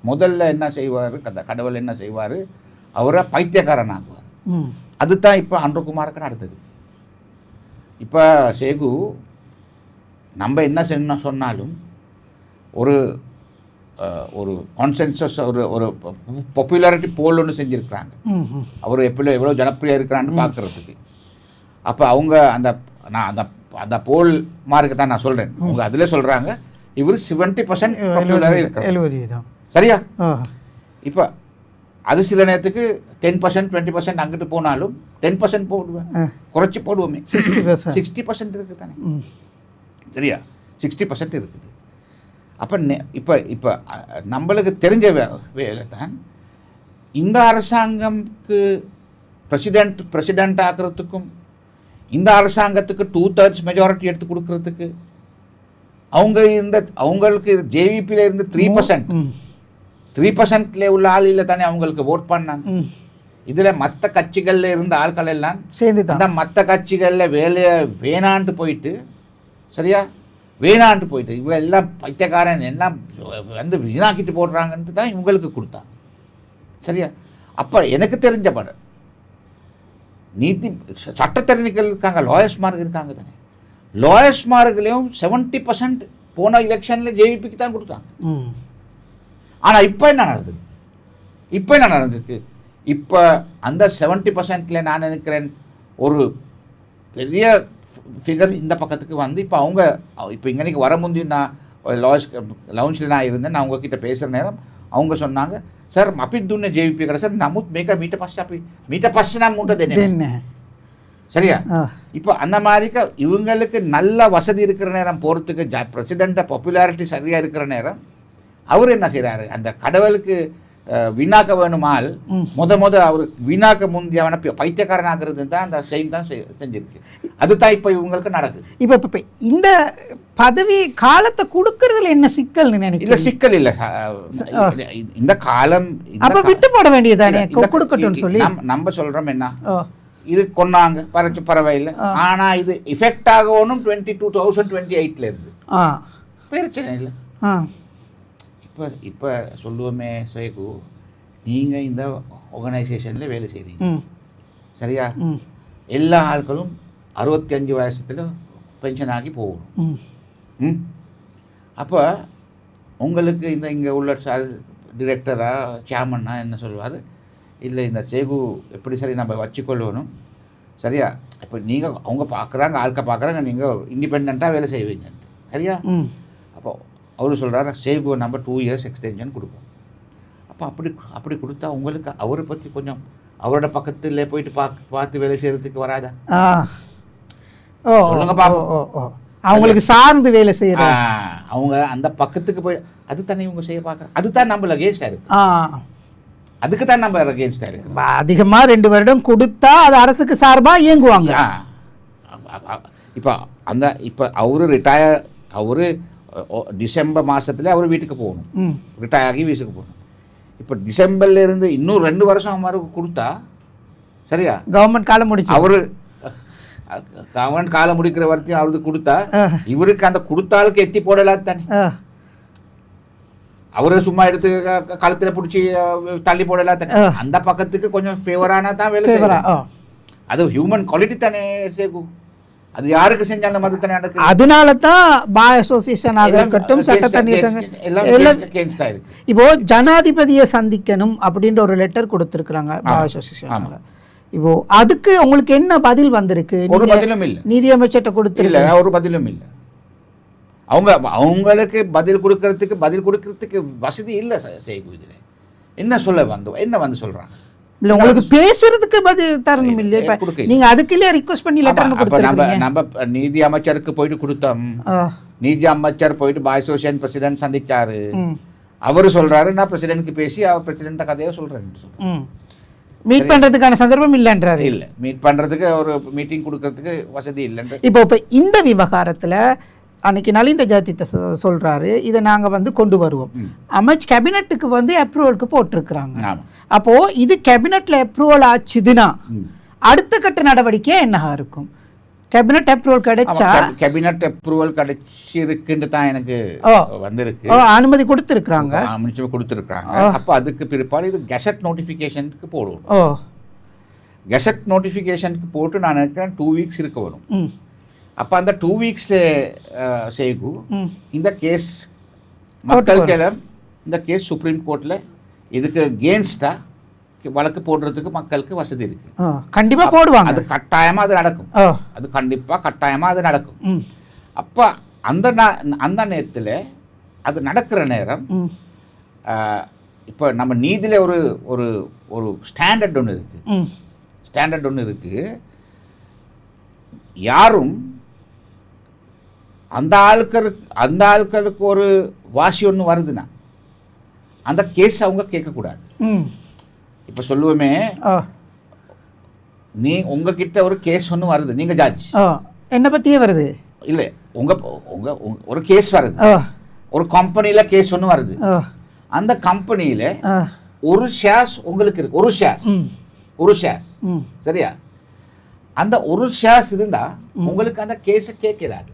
முதல்ல என்ன செய்வார், கடவுள் என்ன செய்வார், அவரை பைத்தியக்காரன் ஆக்குவார். அதுதான் இப்போ அன்றகுமாருக்கு நடந்தது. இப்போ சேகு நம்ம என்ன சொன்னாலும் ஒரு ஒரு கான்சென்சஸ், ஒரு பாப்புலாரிட்டி போல் ஒன்று செஞ்சுருக்கிறாங்க. அவர் எவ்வளோ ஜனப்பிரியம் இருக்கிறான்னு பார்க்குறதுக்கு. அப்போ அவங்க அந்த அந்த போல் மார்க்கு தான் நான் சொல்கிறேன். அவங்க அதில் சொல்கிறாங்க இவர் 70% பாப்புலராக இருக்காங்க. சரியா? இப்போ அது சில நேரத்துக்கு 10% 20% அங்கிட்டு போனாலும் 10% போடுவேன், குறைச்சி போடுவோமே. 60% இருக்குது தானே. சரியா? 60% இருக்குது. அப்போ இப்போ நம்மளுக்கு தெரிஞ்ச வேலை தான் இந்த அரசாங்கம்க்கு பிரசிடெண்ட் ஆக்கிறதுக்கும் இந்த அரசாங்கத்துக்கு 2/3 மெஜாரிட்டி எடுத்து கொடுக்கறதுக்கு அவங்களுக்கு ஜேவிபியில் இருந்து 3% உள்ள ஆள் இல்லை தானே அவங்களுக்கு ஓட் பண்ணாங்க. இதில் மற்ற கட்சிகளில் இருந்த ஆட்கள் எல்லாம் சேர்ந்து அந்த மற்ற கட்சிகளில் வேலையை வேணான்ட்டு போயிட்டு, சரியா, வேணான்ட்டு போயிட்டு இவங்க எல்லாம் பைத்தியக்காரன் எல்லாம் வந்து வீணாக்கிட்டு போடுறாங்கன்ட்டு தான் இவங்களுக்கு கொடுத்தாங்க. சரியா? அப்போ எனக்கு தெரிஞ்ச படம் நீதி சட்டத்தரணிகள் இருக்காங்க, லாயர்ஸ்மார்கள் இருக்காங்க தானே. லாயர்ஸ்மார்களையும் 70% போன எலெக்ஷனில் ஜேவிபிக்கு தான் கொடுத்தாங்க. ஆனால் இப்போ என்ன நடந்திருக்கு? இப்போ அந்த 70%ல் நான் நினைக்கிறேன் ஒரு பெரிய ஃபிகர் இந்த பக்கத்துக்கு வந்து இப்போ இங்கே வர முந்தி நான் லவுன்ஸில் நான் இருந்தேன். நான் உங்ககிட்ட பேசுகிற நேரம் அவங்க சொன்னாங்க, சார் අපිත් දුන්නේ JVP එකට சார், නමුත් මේක මීට පස්සේ නම් උන්ට දෙන්නේ. சரியா? இப்போ அந்த மாதிரிக்கு இவங்களுக்கு நல்ல வசதி இருக்கிற நேரம் போகிறதுக்கு பிரசிடெண்ட்டை பாப்புலாரிட்டி சரியாக இருக்கிற நேரம் அவர் என்ன செய்கிறாரு, அந்த கடவுளுக்கு வீணாக்க வேணுமால் அவர் வீணாக்க முந்தி அவனை பைத்தியக்காரன் ஆகிறது தான் அந்த செய்தி தான் செஞ்சிருக்கு. அதுதான் இப்போ இவங்களுக்கு நடக்குது. இப்போ இந்த பதவி காலத்தை கொடுக்கறதுல என்ன சிக்கல் நினைக்கிறேன்? இல்லை சிக்கல் இல்லை, இந்த காலம் அப்போ விட்டு போட வேண்டியதானே, கொடுக்கட்டும் சொல்லி நம்ம சொல்கிறோம். என்ன இது கொண்டாங்க பரவாயில்லை, ஆனால் இது எஃபெக்ட் ஆகணும் 2028 இருந்து. பிரச்சனை இல்லை. இப்போ சொல்லுவோமே ஸ்வேகு, நீங்கள் இந்த ஆர்கனைசேஷனில் வேலை செய்கிறீங்க, சரியா? எல்லா ஆட்களும் 65 வயசத்தில் பென்ஷன் ஆகி போகணும். அப்போ உங்களுக்கு இங்கே உள்ள டிரெக்டராக சேர்மன்னா என்ன சொல்லுவார், இல்லை இந்த சேகு எப்படி சரி நம்ம வச்சுக்கொள்ளணும், சரியா? இப்போ நீங்கள் அவங்க பார்க்குறாங்க, ஆட்கள் பார்க்குறாங்க, நீங்கள் இண்டிபெண்ட்டாக வேலை செய்வீங்க, சரியா? அப்போ அவர் சொல்கிறாரு சேகு நம்ம 2 இயர்ஸ் எக்ஸ்டென்ஷன் கொடுப்போம். அப்போ அப்படி கொடுத்தா உங்களுக்கு அவரை பற்றி கொஞ்சம் அவரோட பக்கத்தில் போயிட்டு பார்த்து வேலை செய்கிறதுக்கு வராதா? சொல்லுங்க பார்ப்போம். அவங்களுக்கு சார்ந்து வேலை செய்யற அவங்க அந்த பக்கத்துக்கு போய் அது தானே இவங்க செய்ய பார்க்குறாங்க. அதுதான் நம்மள அகேன்ஸ்டாக இருக்கு. அதுக்கு தான் நம்ம அகேன்ஸ்டாக இருக்கு. அதிகமாக 2 வருடம் கொடுத்தா அது அரசுக்கு சார்பாக இயங்குவாங்க. இப்போ அவரு டிசம்பர் மாதத்தில் அவர் வீட்டுக்கு போகணும், ரிட்டையர் ஆகி வீட்டுக்கு போகணும். இப்போ டிசம்பர்ல இருந்து இன்னும் 2 வருஷம் அவருக்கு கொடுத்தா, சரியா, கவர்மெண்ட் காலம் முடிச்சு கவர்மெண்ட் காலம் முடிக்கிற வரைக்கும் அவருக்கு கொடுத்தா இவருக்கு அந்த கொடுத்தாளுக்கு எத்தி போடலாம் தானே. அவரு சும்மா எடுத்து கழுத்தில் பிடிச்சி தள்ளி போடலாம் தானே. அந்த பக்கத்துக்கு கொஞ்சம் ஃபேவரானா தான் வேலை செய்யலாம். அது ஹியூமன் குவாலிட்டி தானே சேகு. அது யாருக்கு செஞ்சாலும் அது தானே நடக்குது. அதனால தான் பார் அசோசியேஷனாக இருக்கட்டும், சட்டத்தண்ணி எல்லாம் இப்போ ஜனாதிபதியை சந்திக்கணும் அப்படின்ற ஒரு லெட்டர் கொடுத்துருக்குறாங்க பார் அசோசியேஷனால. இப்போ அதுக்கு உங்களுக்கு என்ன பதில் வந்திருக்கு? ஒரு பதிலும் இல்லை. நீதியமைச்சர்கிட்ட கொடுத்துருக்கல, ஒரு பதிலும் இல்லை. அவங்களுக்கு பதில் கொடுக்கறதுக்கு வசதி இல்லை சேகு. இதில் என்ன சொல்ல என்ன வந்து சொல்றாங்க? இல்ல உங்களுக்கு பேசுறதுக்கு பதில் தரணும் இல்ல. இப்ப நீங்க அதுக்கு இல்லையா ரிக்வெஸ்ட் பண்ணி லெட்டர் கொடுத்துருக்கீங்க. நம்ம நீதி அமைச்சருக்கு போயிட்டு கொடுத்தோம். நீதி அமைச்சர் போயிட்டு பாய் அசோசியேஷன் பிரசிடென்ட் சந்திச்சாரு. அவரு சொல்றாரு நான் பிரசிடென்ட்க்கு பேசி அவர் பிரசிடென்ட் கதையை சொல்றேன். மீட் பண்றதுக்கான சந்தர்ப்பம் இல்லைன்றாரு. இல்ல மீட் பண்றதுக்கு ஒரு மீட்டிங் கொடுக்கறதுக்கு வசதி இல்லைன்ற. இப்போ இந்த விவகாரத்துல அன்னைக்கு நலிந்த ஜாதித்த சொல்றாரு இதை நாங்க வந்து கொண்டு வருவோம். கேபினெட்டுக்கு வந்து அப்ரூவலுக்கு போட்டிருக்கிறாங்க. அப்போ இது கேபினெட்ல அப்ரூவல் ஆச்சுதுன்னா அடுத்த கட்ட நடவடிக்கை என்னவா இருக்கும்? கேபினெட் அப்ரூவல் கிடைச்சா கேபினெட் அப்ரூவல் கிடைச்சிருக்குன்னு தான் எனக்கு வந்திருக்கு. அனுமதி கொடுத்துருக்காங்க. அப்ப அதுக்கு பிற்பாடு இது கெசட் நோட்டிஃபிகேஷனுக்கு போடுவோம். கெசட் நோட்டிஃபிகேஷனுக்கு போட்டு நான் நினைக்கிறேன் 2 வீக்ஸ் இருக்க வரும். அப்போ அந்த 2 வீக்ஸில் சேகு இந்த கேஸ் மக்களுக்கெல்லாம் இந்த கேஸ் சுப்ரீம் கோர்ட்டில் இதுக்கு கேன்ஸ்டாக வழக்கு போடுறதுக்கு மக்களுக்கு வசதி இருக்கு. கண்டிப்பாக போடுவாங்க. அது கட்டாயமாக அது நடக்கும். அது கண்டிப்பாக கட்டாயமாக அது நடக்கும். அப்போ அந்த நேரத்தில் அது நடக்கிற நேரம் இப்போ நம்ம நீதியில் ஒரு ஒரு ஒரு ஸ்டாண்டர்ட் ஒன்று இருக்குது. யாரும் அந்த ஆட்களுக்கு ஒரு வாசி ஒன்று வருதுன்னா அந்த கேஸ் அவங்க கேட்கக்கூடாது. இப்போ சொல்லுவோமே, உங்ககிட்ட ஒரு கேஸ் ஒன்று வருது, நீங்கள் ஜட்ஜ், என்ன பற்றியே வருது இல்லை, ஒரு கேஸ் வருது, ஒரு கம்பெனியில் கேஸ் ஒன்று வருது, அந்த கம்பெனியில் ஒரு ஷேர்ஸ் உங்களுக்கு இருக்கு, ஒரு ஷேர்ஸ் சரியா? அந்த ஒரு ஷேர்ஸ் இருந்தா உங்களுக்கு அந்த கேஸை கேட்கலாது.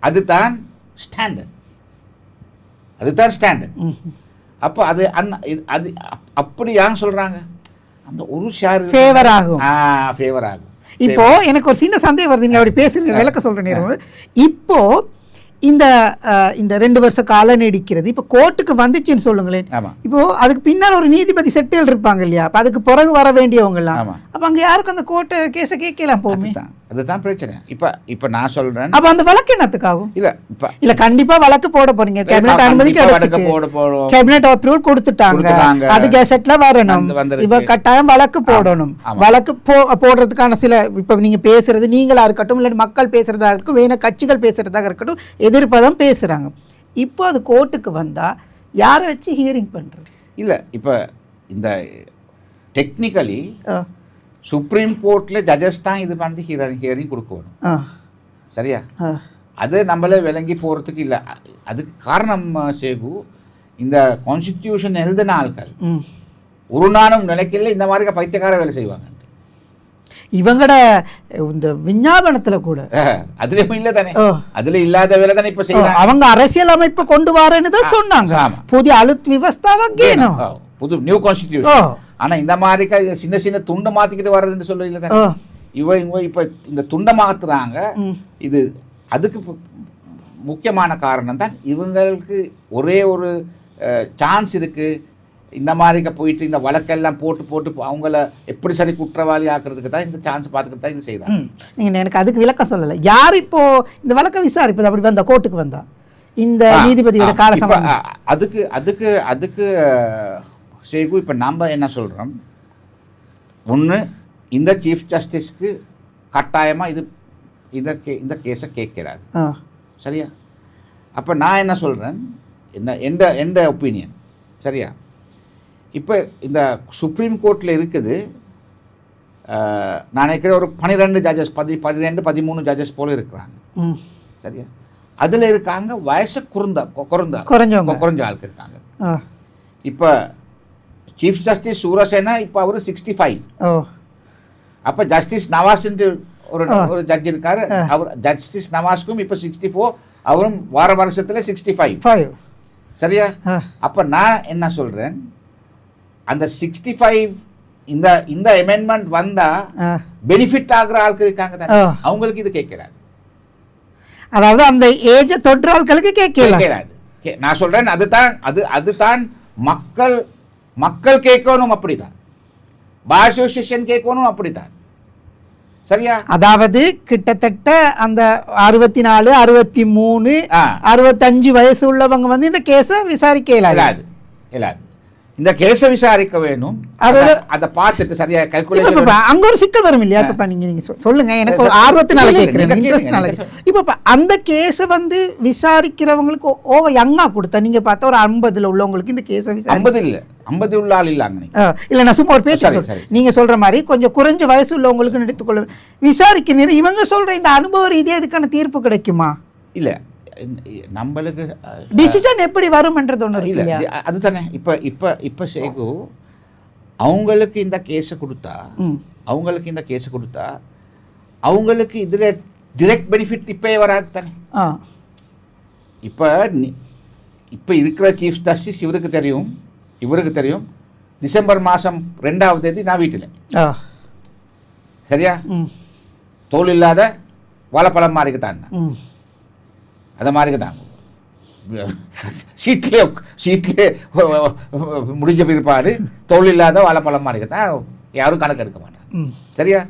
அதுதான் ஸ்டாண்டர்ட். அப்போ அது அப்படி ஏன் சொல்றாங்க? அந்த ஒரு ஷேர் ஃபேவர் ஆகும். இப்போ ஆகும். எனக்கு ஒரு சின்ன சந்தேகம் வருது, நீங்க அப்படி பேசுறீங்க, விளக்க சொல்றேன். இப்போ இந்த 2 வருஷ கால நீடிக்கிறது இப்போ கோர்ட்டுக்கு வந்துச்சுன்னு சொல்லுங்களேன். இப்போ அதுக்கு பின்னால் ஒரு நீதிபதி செட்டில் இருப்பாங்க இல்லையா? அப்போ அதுக்கு பிறகு வர வேண்டியவங்கலாம். அப்போ அங்கே யாருக்கும் அந்த கோர்ட்டு கேஸை கேட்கலாம் போகுமே. அதுதான் பிரச்சனை. இப்போ நான் சொல்றேன், அப்போ அந்த வழக்கு என்னத்துக்கு ஆகும்? இல்ல கண்டிப்பா வழக்கு போட போறீங்க. கேபினெட் அனுமதி கேபினெட் அப்ரூவல் கொடுத்துட்டாங்க, அது கெசெட்ல வரணும். இப்ப கட்டாயம் வழக்கு போடணும். வழக்கு போடுறதுக்கான சில இப்ப நீங்க பேசுறது நீங்களா இருக்கட்டும், இல்ல மக்கள் பேசுறதா இருக்கட்டும், வேணா கட்சிகள் பேசுறதாக இருக்கட்டும், எதிர்ப்பதான் பேசுறாங்க. இப்போ அது கோர்ட்டுக்கு வந்தா யாரை வச்சு ஹியரிங் பண்றது? இல்ல இப்ப இந்த டெக்னிக்கலி சுப்ரீம் கோர்ட்ல ஜட்ஜஸ் தான் இது பண்ணி ஹியரிங் கொடுக்கணும். சரியா? அது நம்மளே விளங்கி போகிறதுக்கு இல்லை. அதுக்கு காரணம் சேகு, இந்த கான்ஸ்டிடியூஷன் எழுதின ஆட்கள் ஒரு நாளும் நினைக்கல இந்த மாதிரி பைத்தியக்கார வேலை செய்வாங்க. இவங்கட இந்த விஞ்ஞாபனத்துல கூட அதுலயும் இல்ல தானே, அதுல இல்லாத வேலை தானே இப்ப செய்யறாங்க. அவங்க அரசியல் அமைப்பு கொண்டு வரேன்னு தான் சொன்னாங்க. புதிய அலுத் விவஸ்தாவா கேணும், புது நியூ கான்ஸ்டிடியூஷன். ஆனா இந்த மாதிரி சின்ன சின்ன துண்டை மாத்திக்கிட்டு வர்றதுன்னு சொல்ல இல்லை தானே. இவங்க இப்ப இந்த துண்டை மாத்துறாங்க. இது அதுக்கு முக்கியமான காரணம் தான், இவங்களுக்கு ஒரே ஒரு சான்ஸ் இருக்கு. இந்த மாதிரி போயிட்டு இந்த வழக்கெல்லாம் போட்டு அவங்கள எப்படி சரி குற்றவாளி ஆக்குறதுக்கு தான் இந்த சான்ஸ் பார்த்துக்கிட்டு தான் இது செய்யறாங்க. நீங்கள் எனக்கு அதுக்கு விளக்கம் சொல்லலை. யார் இப்போ இந்த வழக்கை விசாரிப்பது அப்படி வந்தா கோர்ட்டுக்கு வந்தா இந்த நீதிபதியோட கால அதுக்கு சேகு இப்போ நம்ம என்ன சொல்கிறோம், ஒன்று இந்த சீஃப் ஜஸ்டிஸ்க்கு கட்டாயமாக இந்த கேஸை கேட்கிறாரு. சரியா? அப்போ நான் என்ன சொல்கிறேன், எந்த ஒப்பீனியன் சரியா? இப்போ இந்த சுப்ரீம் கோர்ட்டில் இருக்குது, நான் நினைக்கிறேன் ஒரு 12 ஜட்ஜஸ் 13 ஜட்ஜஸ் போல இருக்கிறாங்க. சரியா? அதில் இருக்காங்க வயசு குறைஞ்ச ஆளுக்கு இருக்காங்க. இப்போ சீஃப் ஜஸ்டிஸ் சூரசேனா இப்போ அவர் 65. அப்போ ஜஸ்டிஸ் நவாஸ்ன்ட்டு ஒரு ஜட்ஜ் இருக்காரு, அவர் ஜஸ்டிஸ் நவாஸ்க்கும் இப்போ 64, அவரும் வருஷத்தில் 65. சரியா? அப்போ நான் என்ன சொல்கிறேன், அந்த 65 இந்த இந்த அமெண்ட்மெண்ட் வந்தா பெனிஃபிட் ஆகுற ஆட்கள் இருக்காங்க தானே, அவங்களுக்கு இது கேட்கலாது. அதாவது அந்த ஏஜை தொற்ற ஆட்களுக்கு கேட்கலாது. நான் சொல்றேன், அதுதான் மக்கள் மக்கள் கேட்கணும், அப்படித்தான் பார் அசோசியேஷன் கேட்கணும், அப்படித்தான். சரியா? அதாவது கிட்டத்தட்ட அந்த 64, 63, 65 வயசு உள்ளவங்க வந்து இந்த கேஸை விசாரிக்க இயலாது. இந்த கேஸை விசாரிக்க வேணும். அதை பார்த்துட்டு சரியா கால்குலேஷன். அங்க ஒரு சிக்கல் வரும் இல்லையா? இப்ப நீங்க சொல்லுங்க, எனக்கு ஒரு ஆர்வத்தினால கேட்கிறேன், இன்ட்ரெஸ்ட்னால. இப்ப அந்த கேஸை வந்து விசாரிக்கிறவங்களுக்கு ஓவர் யங்கா கொடுத்தா, நீங்க பார்த்தா ஒரு 50ல உள்ளவங்களுக்கு இந்த கேஸை 50 இல்ல 50 உள்ள ஆள் இல்லாங்க. இல்ல நான் சும்மா ஒரு பேச்சு சொல்றேன். நீங்க சொல்ற மாதிரி கொஞ்சம் குறைஞ்ச வயசு உள்ளவங்களுக்கு எடுத்துக்கொள்ள விசாரிக்க இவங்க சொல்ற இந்த அனுபவ ரீதியா இதுக்கான தீர்ப்பு கிடைக்குமா? இல்ல, நம்மளுக்கு டிசிஷன் எப்படி வரும்ன்றது ஒன்று இருக்கு இல்லையா? அதுதானே. இப்ப சேகு அவங்களுக்கு இந்த கேஸை கொடுத்தா, அவங்களுக்கு இதுல டிரெக்ட் பெனிஃபிட் இப்பயே வராது தானே. இப்ப இருக்கிற சீஃப் ஜஸ்டிஸ் இவருக்கு தெரியும் டிசம்பர் மாதம் 2ஆம் தேதி நான் வீட்டில். சரியா? தோல் இல்லாத வாழைப்பழம் மாதிரிக்குத்தான், அதை மாதிரிக்குதான் சீட்லே முடிஞ்ச பிற்பாடு தோல் இல்லாத வாழைப்பழம் மாதிரிக்குத்தான், யாரும் கணக்கு எடுக்க மாட்டாங்க. சரியா?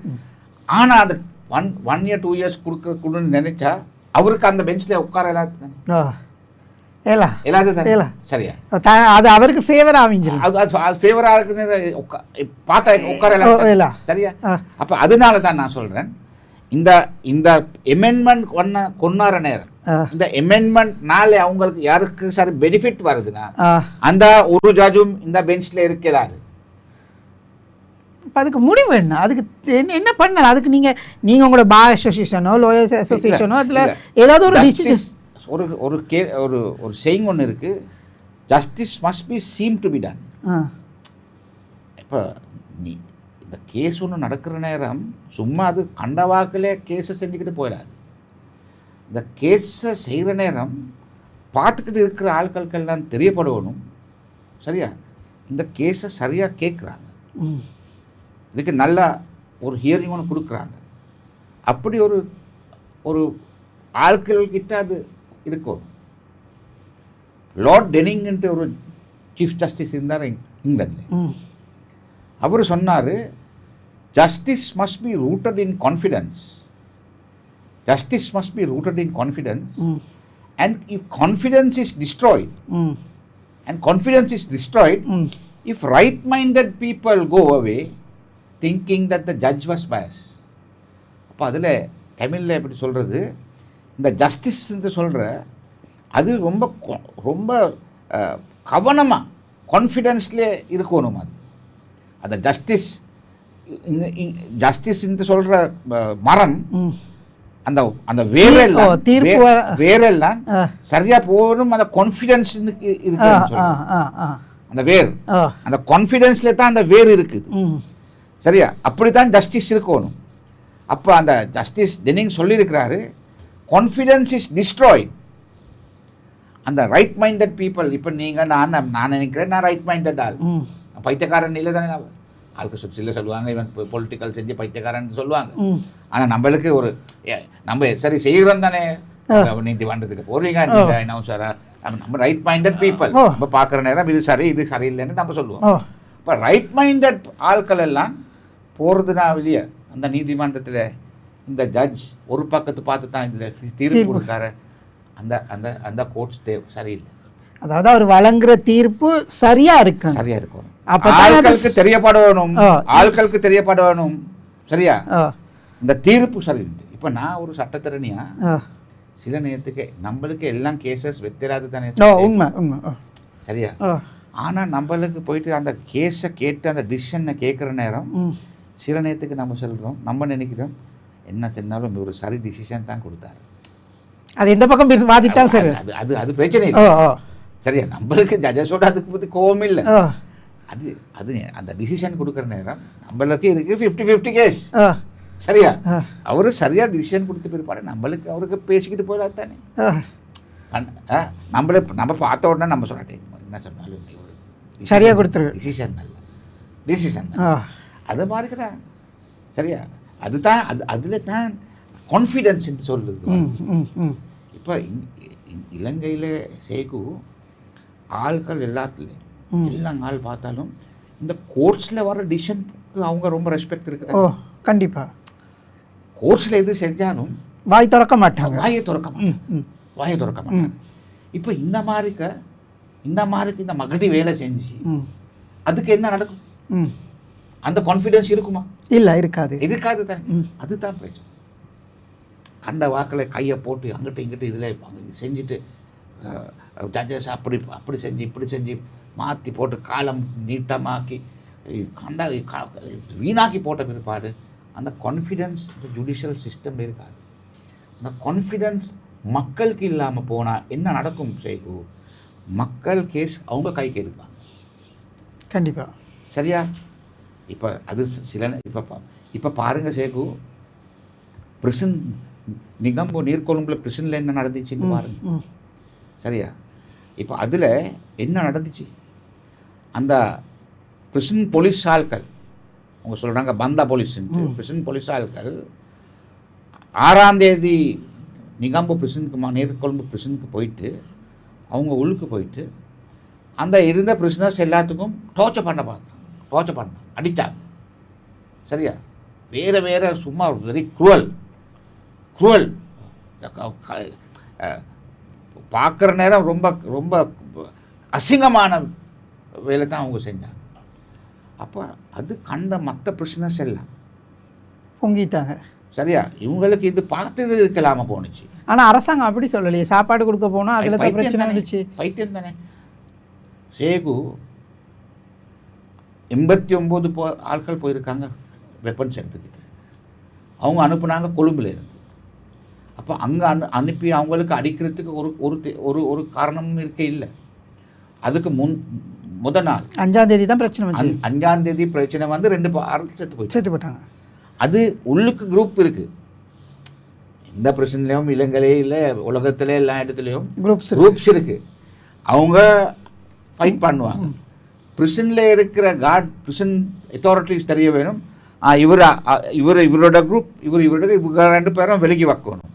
ஆனால் அந்த 1 year 2 years கொடுக்கணும்னு நினைச்சா அவருக்கு அந்த பெஞ்சில் உட்கார சரியா? அது அவருக்கு ஃபேவரா அமைஞ்சிரும். அது ஃபேவரா இருக்குன்னு பார்த்தா உட்கார சரியா? அப்ப அதனால தான் நான் சொல்றேன், இந்த அமெண்ட்மெண்ட் கொண்டாடுற நேரம், இந்த அமெண்ட்மெண்ட் நாளே அவங்களுக்கு யாருக்கு சரி பெனிஃபிட் வருதுன்னா அந்த ஒரு ஜட்ஜும் இந்த பெஞ்ச்ல இருக்கலாது. அதுக்கு முடிவு என்ன? அதுக்கு என்ன பண்ணலாம்? அதுக்கு நீங்க உங்களோட பார் அசோசியேஷனோ லோயர்ஸ் அசோசியேஷனோ அதுல ஏதாவது ஒரு டிசிஷன், ஒரு செய்ங் ஒன்று இருக்கு, justice must be seem to be done. இப்போ இந்த கேஸ் ஒன்று நடக்கிற நேரம் சும்மா அது கண்ட வாக்கில் கேஸை செஞ்சுக்கிட்டு போயிடாது. இந்த கேஸை செய்கிற நேரம் பார்த்துக்கிட்டு இருக்கிற ஆட்களுக்கெல்லாம் தெரியப்படணும். சரியா? இந்த கேஸை சரியாக கேட்குறாங்க, இதுக்கு நல்லா ஒரு ஹியரிங் ஒன்று கொடுக்குறாங்க, அப்படி ஒரு ஆட்கள்கிட்ட அது இருக்கும். லார்ட் டெனிங்ன்ட்டு ஒரு சீஃப் ஜஸ்டிஸ் இருந்தார் இங்கிலாண்டில். அவர் சொன்னார், justice must be rooted in confidence. Justice must be rooted in confidence. And if confidence is destroyed, if right-minded people go away thinking that the judge was biased. அப்போ அதில் தமிழில் எப்படி சொல்கிறது, இந்த justice என்று சொல்கிற அது ரொம்ப ரொம்ப கவனமாக கான்ஃபிடென்ஸ்லேயே இருக்கணும். அந்த ஜஸ்டிஸ் என்று சொல்கிற மரம் அந்த அந்த வேரெல்லாம் சரியா போகணும். அந்த கான்ஃபிடன்ஸ் இருக்கு, அந்த வேர், அந்த கான்ஃபிடன்ஸ்ல தான் அந்த வேர் இருக்குது. சரியா? அப்படித்தான் ஜஸ்டிஸ் இருக்கணும். அப்போ அந்த ஜஸ்டிஸ் டெனிங் சொல்லியிருக்கிறாரு, கான்ஃபிடன்ஸ் இஸ் டிஸ்ட்ராய்ட். அந்த ரைட் மைண்டட் பீப்புள், இப்போ நீங்கள் நான் நினைக்கிறேன் நான் ரைட் மைண்டட் ஆள், பைத்தியக்காரன் இல்லை தானே. ஆளுக்கு சில சொல்லுவாங்க இவன் பொலிட்டிக்கல் செஞ்சு பைத்தியக்காரன் சொல்லுவாங்க. ஆனால் நம்மளுக்கு நம்ம சரி செய்கிறோம் தானே, நீதிமன்றத்துக்கு போடுறீங்க என்ன சாரா, நம்ம ரைட் மைண்டட் பீப்புள், நம்ம பார்க்குற நேரம் இது சரி இது சரியில்லைன்னு நம்ம சொல்லுவோம். இப்போ ரைட் மைண்டட் ஆட்கள் எல்லாம் போகிறதுனா வெளியே அந்த நீதிமன்றத்தில் இந்த ஜட்ஜ் ஒரு பக்கத்து பார்த்து தான் இதில் தீர்ப்பு கொடுக்காரு, அந்த அந்த அந்த கோர்ட்ஸ் சரியில்லை. அதாவது அவர் வழங்குற தீர்ப்பு சரியா இருக்கும், ஆட்களுக்கு தெரியப்படணும். சரியா? இந்த தீர்ப்பு சரி. இப்போ நான் ஒரு சட்டத்திறனியா சில நேரத்துக்கு நம்மளுக்கு எல்லாம் கேசஸ் வெத்தராது தானே. சரியா? ஆனால் நம்மளுக்கு போயிட்டு அந்த கேஸை கேட்டு அந்த டிசிஷனை கேட்குற நேரம் சில நேரத்துக்கு நம்ம சொல்கிறோம், நம்ம நினைக்கிறோம் என்ன சொன்னாலும் ஒரு சரி டிசிஷன் தான் கொடுத்தாரு, அது எந்த பக்கம் வாதிட்டாலும் சரி, அது பிரச்சனை இல்லை. சரியா? நம்மளுக்கு ஜட்ஜஸோட அதுக்கு பற்றி கோவம் இல்லை. அது அந்த டிசிஷன் கொடுக்குற நேரம் நம்மளுக்கு இருக்கு 50-50 கேஸ். சரியா? அவரு சரியா டிசிஷன் கொடுத்து பிற்பாடு நம்மளுக்கு அவருக்கு பேசிக்கிட்டு போயிடலாம் தானே. நம்ம பார்த்த உடனே நம்ம சொல்லாட்டே என்ன சொன்னாலும் சரியா கொடுத்துரு டிசிஷன் நல்ல டிசிஷன். அது மாதிரி தான் சரியா. அதுதான் அதில் தான் கான்ஃபிடென்ஸ் என்று சொல்லுது. இப்போ இலங்கையில் சேகு ஆட்கள் எல்லாத்துலேயும் எல்லாம் ஆள் பார்த்தாலும் இந்த கோர்ட்ஸில் வர டிசிஷனுக்கு அவங்க ரொம்ப ரெஸ்பெக்ட் இருக்குது. கண்டிப்பாக கோர்ட்ஸில் எது செஞ்சாலும் வாய் திறக்க மாட்டாங்க, வாயை திறக்க மாட்டாங்க. இப்போ இந்த மாதிரிக்கு இந்த மகடி வேலை செஞ்சு அதுக்கு என்ன நடக்கும்? அந்த கான்ஃபிடென்ஸ் இருக்குமா? இல்லை, இருக்காது தான். அதுதான் பிரச்சனை. கண்ட வாக்கில் கையை போட்டு அங்கிட்ட இங்கிட்ட இதில் செஞ்சுட்டு ஜட்ஜஸ் அப்படி செஞ்சு இப்படி செஞ்சு மாற்றி போட்டு காலம் நீட்டமாக்கி வீணாக்கி போட்ட பிற்பாடு அந்த கான்ஃபிடென்ஸ் இந்த ஜுடிஷியல் சிஸ்டம் இருக்காது. அந்த கான்ஃபிடென்ஸ் மக்களுக்கு இல்லாமல் போனால் என்ன நடக்கும் சேகு? மக்கள் கேஸ் அவங்க கைக்கு எடுப்பாங்க. கண்டிப்பாக சரியா. இப்போ அது சில இப்போ பாருங்கள் சேகு, பிரிசன் நிகம்போ நீர்கொழும்புல பிரிசனில் என்ன நடந்துச்சுன்னு பாருங்க. சரியா. இப்போ அதில் என்ன நடந்துச்சு? அந்த பிரிசன் போலீஸ் ஆட்கள் அவங்க சொல்கிறாங்க பந்தா போலீஸ்ன்ட்டு, பிரிசன் போலீஸ் ஆட்கள் 6ஆம் தேதி நிகம்போ பிரிசனுக்கு நீர்கொழும்பு பிரிசனுக்கு போயிட்டு அவங்க உள்ளுக்கு போயிட்டு அந்த இருந்த பிரிசனர்ஸ் எல்லாத்துக்கும் டார்ச்சர் பண்ண அடித்தாங்க. சரியா. வேறு சும்மா வெரி க்ரூவல் பார்க்குற நேரம் ரொம்ப ரொம்ப அசிங்கமான வேலை தான் அவங்க செஞ்சாங்க. அப்போ அது கண்ட மற்ற பிரிசனர்ஸ் எல்லாம் பொங்கிட்டாங்க. சரியா. இவங்களுக்கு இது பார்த்து இருக்கலாமல் போணுச்சு. ஆனால் அரசாங்கம் அப்படி சொல்லலையே, சாப்பாடு கொடுக்க போனால் அதில் தான் பிரச்சனை இருந்துச்சு. பைத்தியம் தானே சேகு. 89 ஆட்கள் போயிருக்காங்க வெப்பன்ஸ் எடுத்துக்கிட்டு. அவங்க அனுப்புனாங்க கொழும்புல இருந்து. அப்போ அங்கே அனுப்பி அவங்களுக்கு அடிக்கிறதுக்கு ஒரு காரணமும் இருக்க இல்லை. அதுக்கு முதல் நாள் 5ஆம் தேதி தான் பிரச்சனை வந்து 5ஆம் தேதி பிரச்சனை வந்து 2 ஆட்கள் செத்து போயிட்டாங்க. அது உள்ளுக்கு குரூப் இருக்குது. இந்த பிரச்சனையிலையும் இலங்கையிலே இல்லை உலகத்திலே எல்லா இடத்துலையும் குரூப்ஸ் இருக்குது. அவங்க ஃபைட் பண்ணுவாங்க. பிரிசனில் இருக்கிற பிரிசன் அத்தாரிட்டிஸ் தெரிய வேணும், இவரோட குரூப் இவரோட 2 பேரும் வெளியே வைக்கணும்.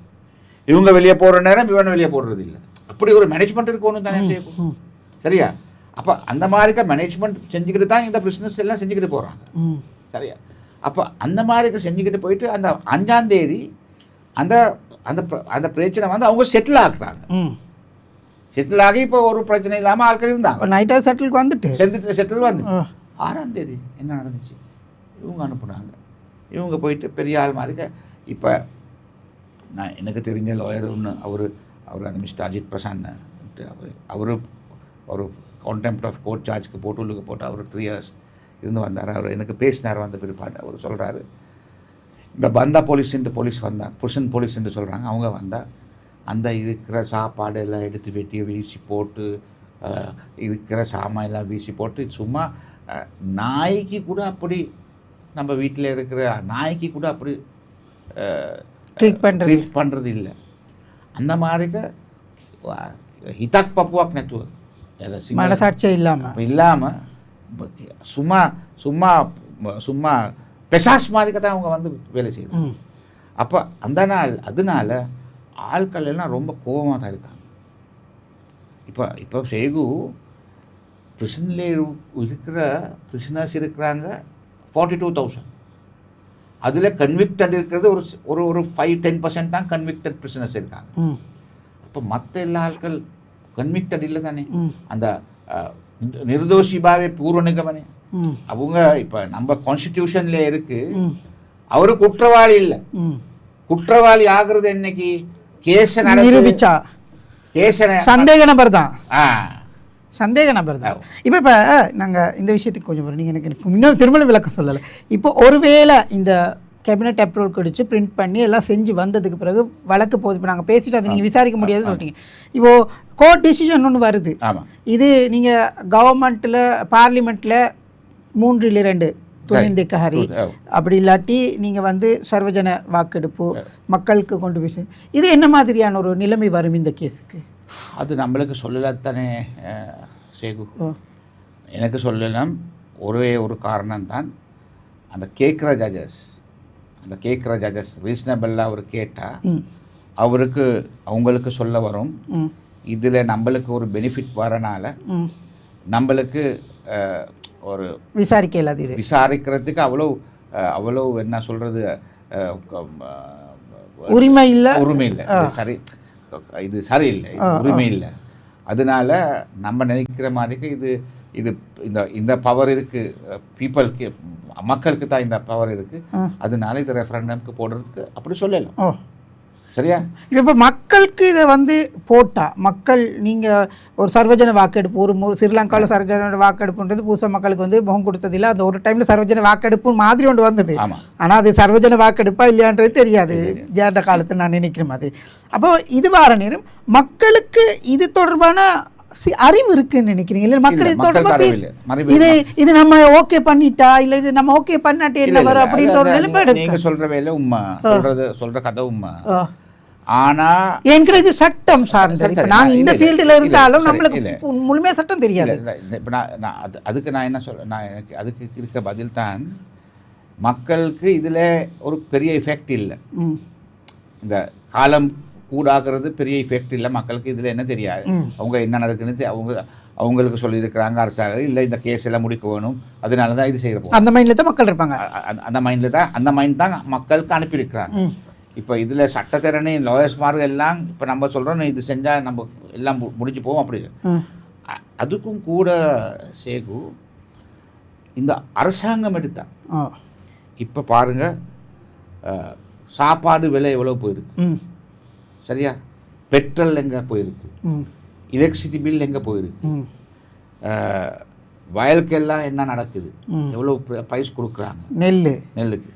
இவங்க வெளியே போகிற நேரம் இவன் வெளியே போடுறது இல்லை. அப்படி ஒரு மேனேஜ்மெண்ட் இருக்கணும் தானே செய்யணும். சரியா. அப்போ அந்த மாதிரிக்க மேனேஜ்மெண்ட் செஞ்சுக்கிட்டு தான் இந்த பிஸ்னஸ் எல்லாம் செஞ்சுக்கிட்டு போகிறாங்க. சரியா. அப்போ அந்த மாதிரி செஞ்சுக்கிட்டு போயிட்டு அந்த 5ஆம் தேதி அந்த அந்த அந்த பிரச்சனை வந்து அவங்க செட்டில் ஆக்குறாங்க. செட்டில் ஆகி இப்போ ஒரு பிரச்சனை இல்லாமல் ஆட்கள் இருந்தாங்க. நைட்டாக செட்டில் வந்து 6ஆம் தேதி என்ன நடந்துச்சு? இவங்க அனுப்புனாங்க. இவங்க போயிட்டு பெரிய ஆள் மாதிரிக்க இப்போ நான் எனக்கு தெரிஞ்ச லாயர் ஒன்று அவர் அந்த மிஸ்டர் அஜித் பிரசாந்த் அவர் ஒரு கான்டெம்ப்ட் ஆஃப் கோர்ட் சார்ஜுக்கு போட்டு உள்ளுக்கு போட்டு அவர் 3 இயர்ஸ் இருந்து வந்தார். அவர் எனக்கு பேசினார். வந்த பிற்பாடு அவர் சொல்கிறாரு, இந்த பந்தா போலீஸ் வந்தாங்க, புருஷன் போலீஸ் என்று சொல்கிறாங்க. அவங்க வந்தால் அந்த இருக்கிற சாப்பாடு எல்லாம் எடுத்து வெட்டி வீசி போட்டு இருக்கிற சாமான் எல்லாம் வீசி போட்டு சும்மா நாய்க்கு கூட அப்படி நம்ம வீட்டில் இருக்கிற நாய்க்கு கூட அப்படி ட்ரீட் பண்ணுறது இல்லை. அந்த மாதிரிக்க ஹிதாக் பப்புவாக் நெட்வொர்க் மனசாட்சி இல்லாமல் சும்மா சும்மா சும்மா பெசாஸ் மாதிரிக்க தான் அவங்க வந்து வேலை செய்யணும். அப்போ அதனால ஆட்கள் எல்லாம் ரொம்ப கோபமாக தான் இருக்காங்க. இப்போ சேகு பிரிசனில் இருக்கிற பிரிசனர்ஸ் இருக்கிறாங்க 42,000. அதில் கன்விக்டட் இருக்கிறது ஒரு 5-10% தான் கன்விக்டட் பிரிசனர்ஸ் இருக்காங்க. அப்போ மற்ற எல்லா ஆட்கள் கன்விக்டட் இல்லை தானே. அந்த நிர்தோஷி பாவே பூர்வ நிகமனே அவங்க இப்போ நம்ம கான்ஸ்டிடியூஷன்ல இருக்கு. அவரு குற்றவாளி இல்லை. குற்றவாளி ஆகுறது என்னைக்கு கேஸை நிரூபிச்சா சந்தேக நபர் தான். இப்போ நாங்கள் இந்த விஷயத்துக்கு கொஞ்சம் நீங்கள் எனக்கு இன்னும் திருமண விளக்கம் சொல்லலை. இப்போ ஒருவேளை இந்த கேபினட் அப்ரூவல் கிடைச்சி பிரிண்ட் பண்ணி எல்லாம் செஞ்சு வந்ததுக்கு பிறகு வழக்கு போகுது. இப்போ நாங்கள் பேசிட்டு அதை நீங்கள் விசாரிக்க முடியாதுன்னு சொல்லிட்டீங்க. இப்போது கோர்ட் டிசிஷன் ஒன்று வருது. இது நீங்கள் கவர்மெண்ட்டில் பார்லிமெண்ட்டில் 3-2 துணைந்தேக்கஹரி அப்படி இல்லாட்டி நீங்கள் வந்து சர்வஜன வாக்கெடுப்பு மக்களுக்கு கொண்டு போய் இது என்ன மாதிரியான ஒரு நிலைமை வரும் இந்த கேஸுக்கு? அது நம்மளுக்கு சொல்லலாத்தானே சேகு. எனக்கு சொல்லலாம் ஒரே ஒரு காரணம்தான். அந்த கேட்குற ஜட்ஜஸ் ரீசனபிளாக அவர் கேட்டால் அவங்களுக்கு சொல்ல வரும், இதில் நம்மளுக்கு ஒரு பெனிஃபிட் வரனால நம்மளுக்கு ஒரு விசாரிக்கிறதுக்கு அவ்வளோ என்ன சொல்கிறது உரிமை இல்லை சரி, இது சரியில்லை, உரிமை இல்லை. அதனால நம்ம நினைக்கிற மாதிரி இது இந்த பவர் இருக்குது, பீப்புளுக்கு மக்களுக்கு தான் இந்த பவர் இருக்குது, அதனால இது ரெஃபரண்டம்க்கு போடுறதுக்கு அப்படி சொல்லலாம். சரியா? இப்போ மக்களுக்கு இதை போட்டால் மக்கள் நீங்கள் ஒரு சர்வஜன வாக்கெடுப்பு ஒரு ஸ்ரீலங்காவில் சர்வஜன வாக்கெடுப்புன்றது பூச மக்களுக்கு முகம் கொடுத்ததில்லை. அந்த ஒரு டைமில் சர்வஜன வாக்கெடுப்பு மாதிரி ஒன்று வந்தது. ஆனால் அது சர்வஜன வாக்கெடுப்பா இல்லையான்றது தெரியாது ஜேண்ட காலத்தில் நான் நினைக்கிற மாதிரி. அப்போ இது வார நேரம் மக்களுக்கு இது தொடர்பான அறிவு இருக்குன்னு நினைக்கிறீங்க இல்லை? மக்கள் இது தொடர்பாக இது நம்ம ஓகே பண்ணிட்டா இல்லை இது நம்ம ஓகே பண்ணாட்டே என்ன வரும் அப்படின்ற ஒரு நிலைப்பாடு. நீங்கள் சொல்கிற வேலை உண்மை, சொல்கிற கதை உண்மை. ஆனால் என்கிற இது சட்டம் சார்ந்தது. நாங்கள் இந்த ஃபீல்டில் இருந்தாலும் நம்மளுக்கு முழுமையாக சட்டம் தெரியாது. இப்போ நான் அதுக்கு நான் என்ன நான் எனக்கு அதுக்கு இருக்க பதில் தான், மக்களுக்கு இதில் ஒரு பெரிய எஃபெக்ட் இல்லை. இந்த காலம் கூடாகிறது பெரிய எஃபெக்ட் இல்லை மக்களுக்கு. இதில் என்ன தெரியாது, அவங்க என்ன நடக்குன்னு அவங்களுக்கு சொல்லியிருக்கிறாங்க அரசாங்க, இல்லை இந்த கேஸ் எல்லாம் முடிக்க வேணும், அதனால தான் இது செய்கிறோம். அந்த மைண்டில் தான் மக்கள் இருப்பாங்க. அந்த மைண்ட் தான் மக்களுக்கு அனுப்பியிருக்கிறாங்க. இப்போ இதில் சட்டத்திறனை லாயர்ஸ்மார்கள் எல்லாம் இப்போ நம்ம சொல்கிறோம் இது செஞ்சால் நம்ம எல்லாம் முடிஞ்சு போவோம் அப்படி. அதுக்கும் கூட சேகு இந்த அரசாங்கம் எடுத்தா இப்போ பாருங்கள், சாப்பாடு விலை எவ்வளோ போயிருக்கு, சரியா? பெட்ரோல் எங்கே போயிருக்கு, எலக்ட்ரிசிட்டி பில் எங்கே போயிருக்கு, வயலுக்கெல்லாம் என்ன நடக்குது, எவ்வளோ ப்ரைஸ் கொடுக்குறாங்க நெல்லுக்கு,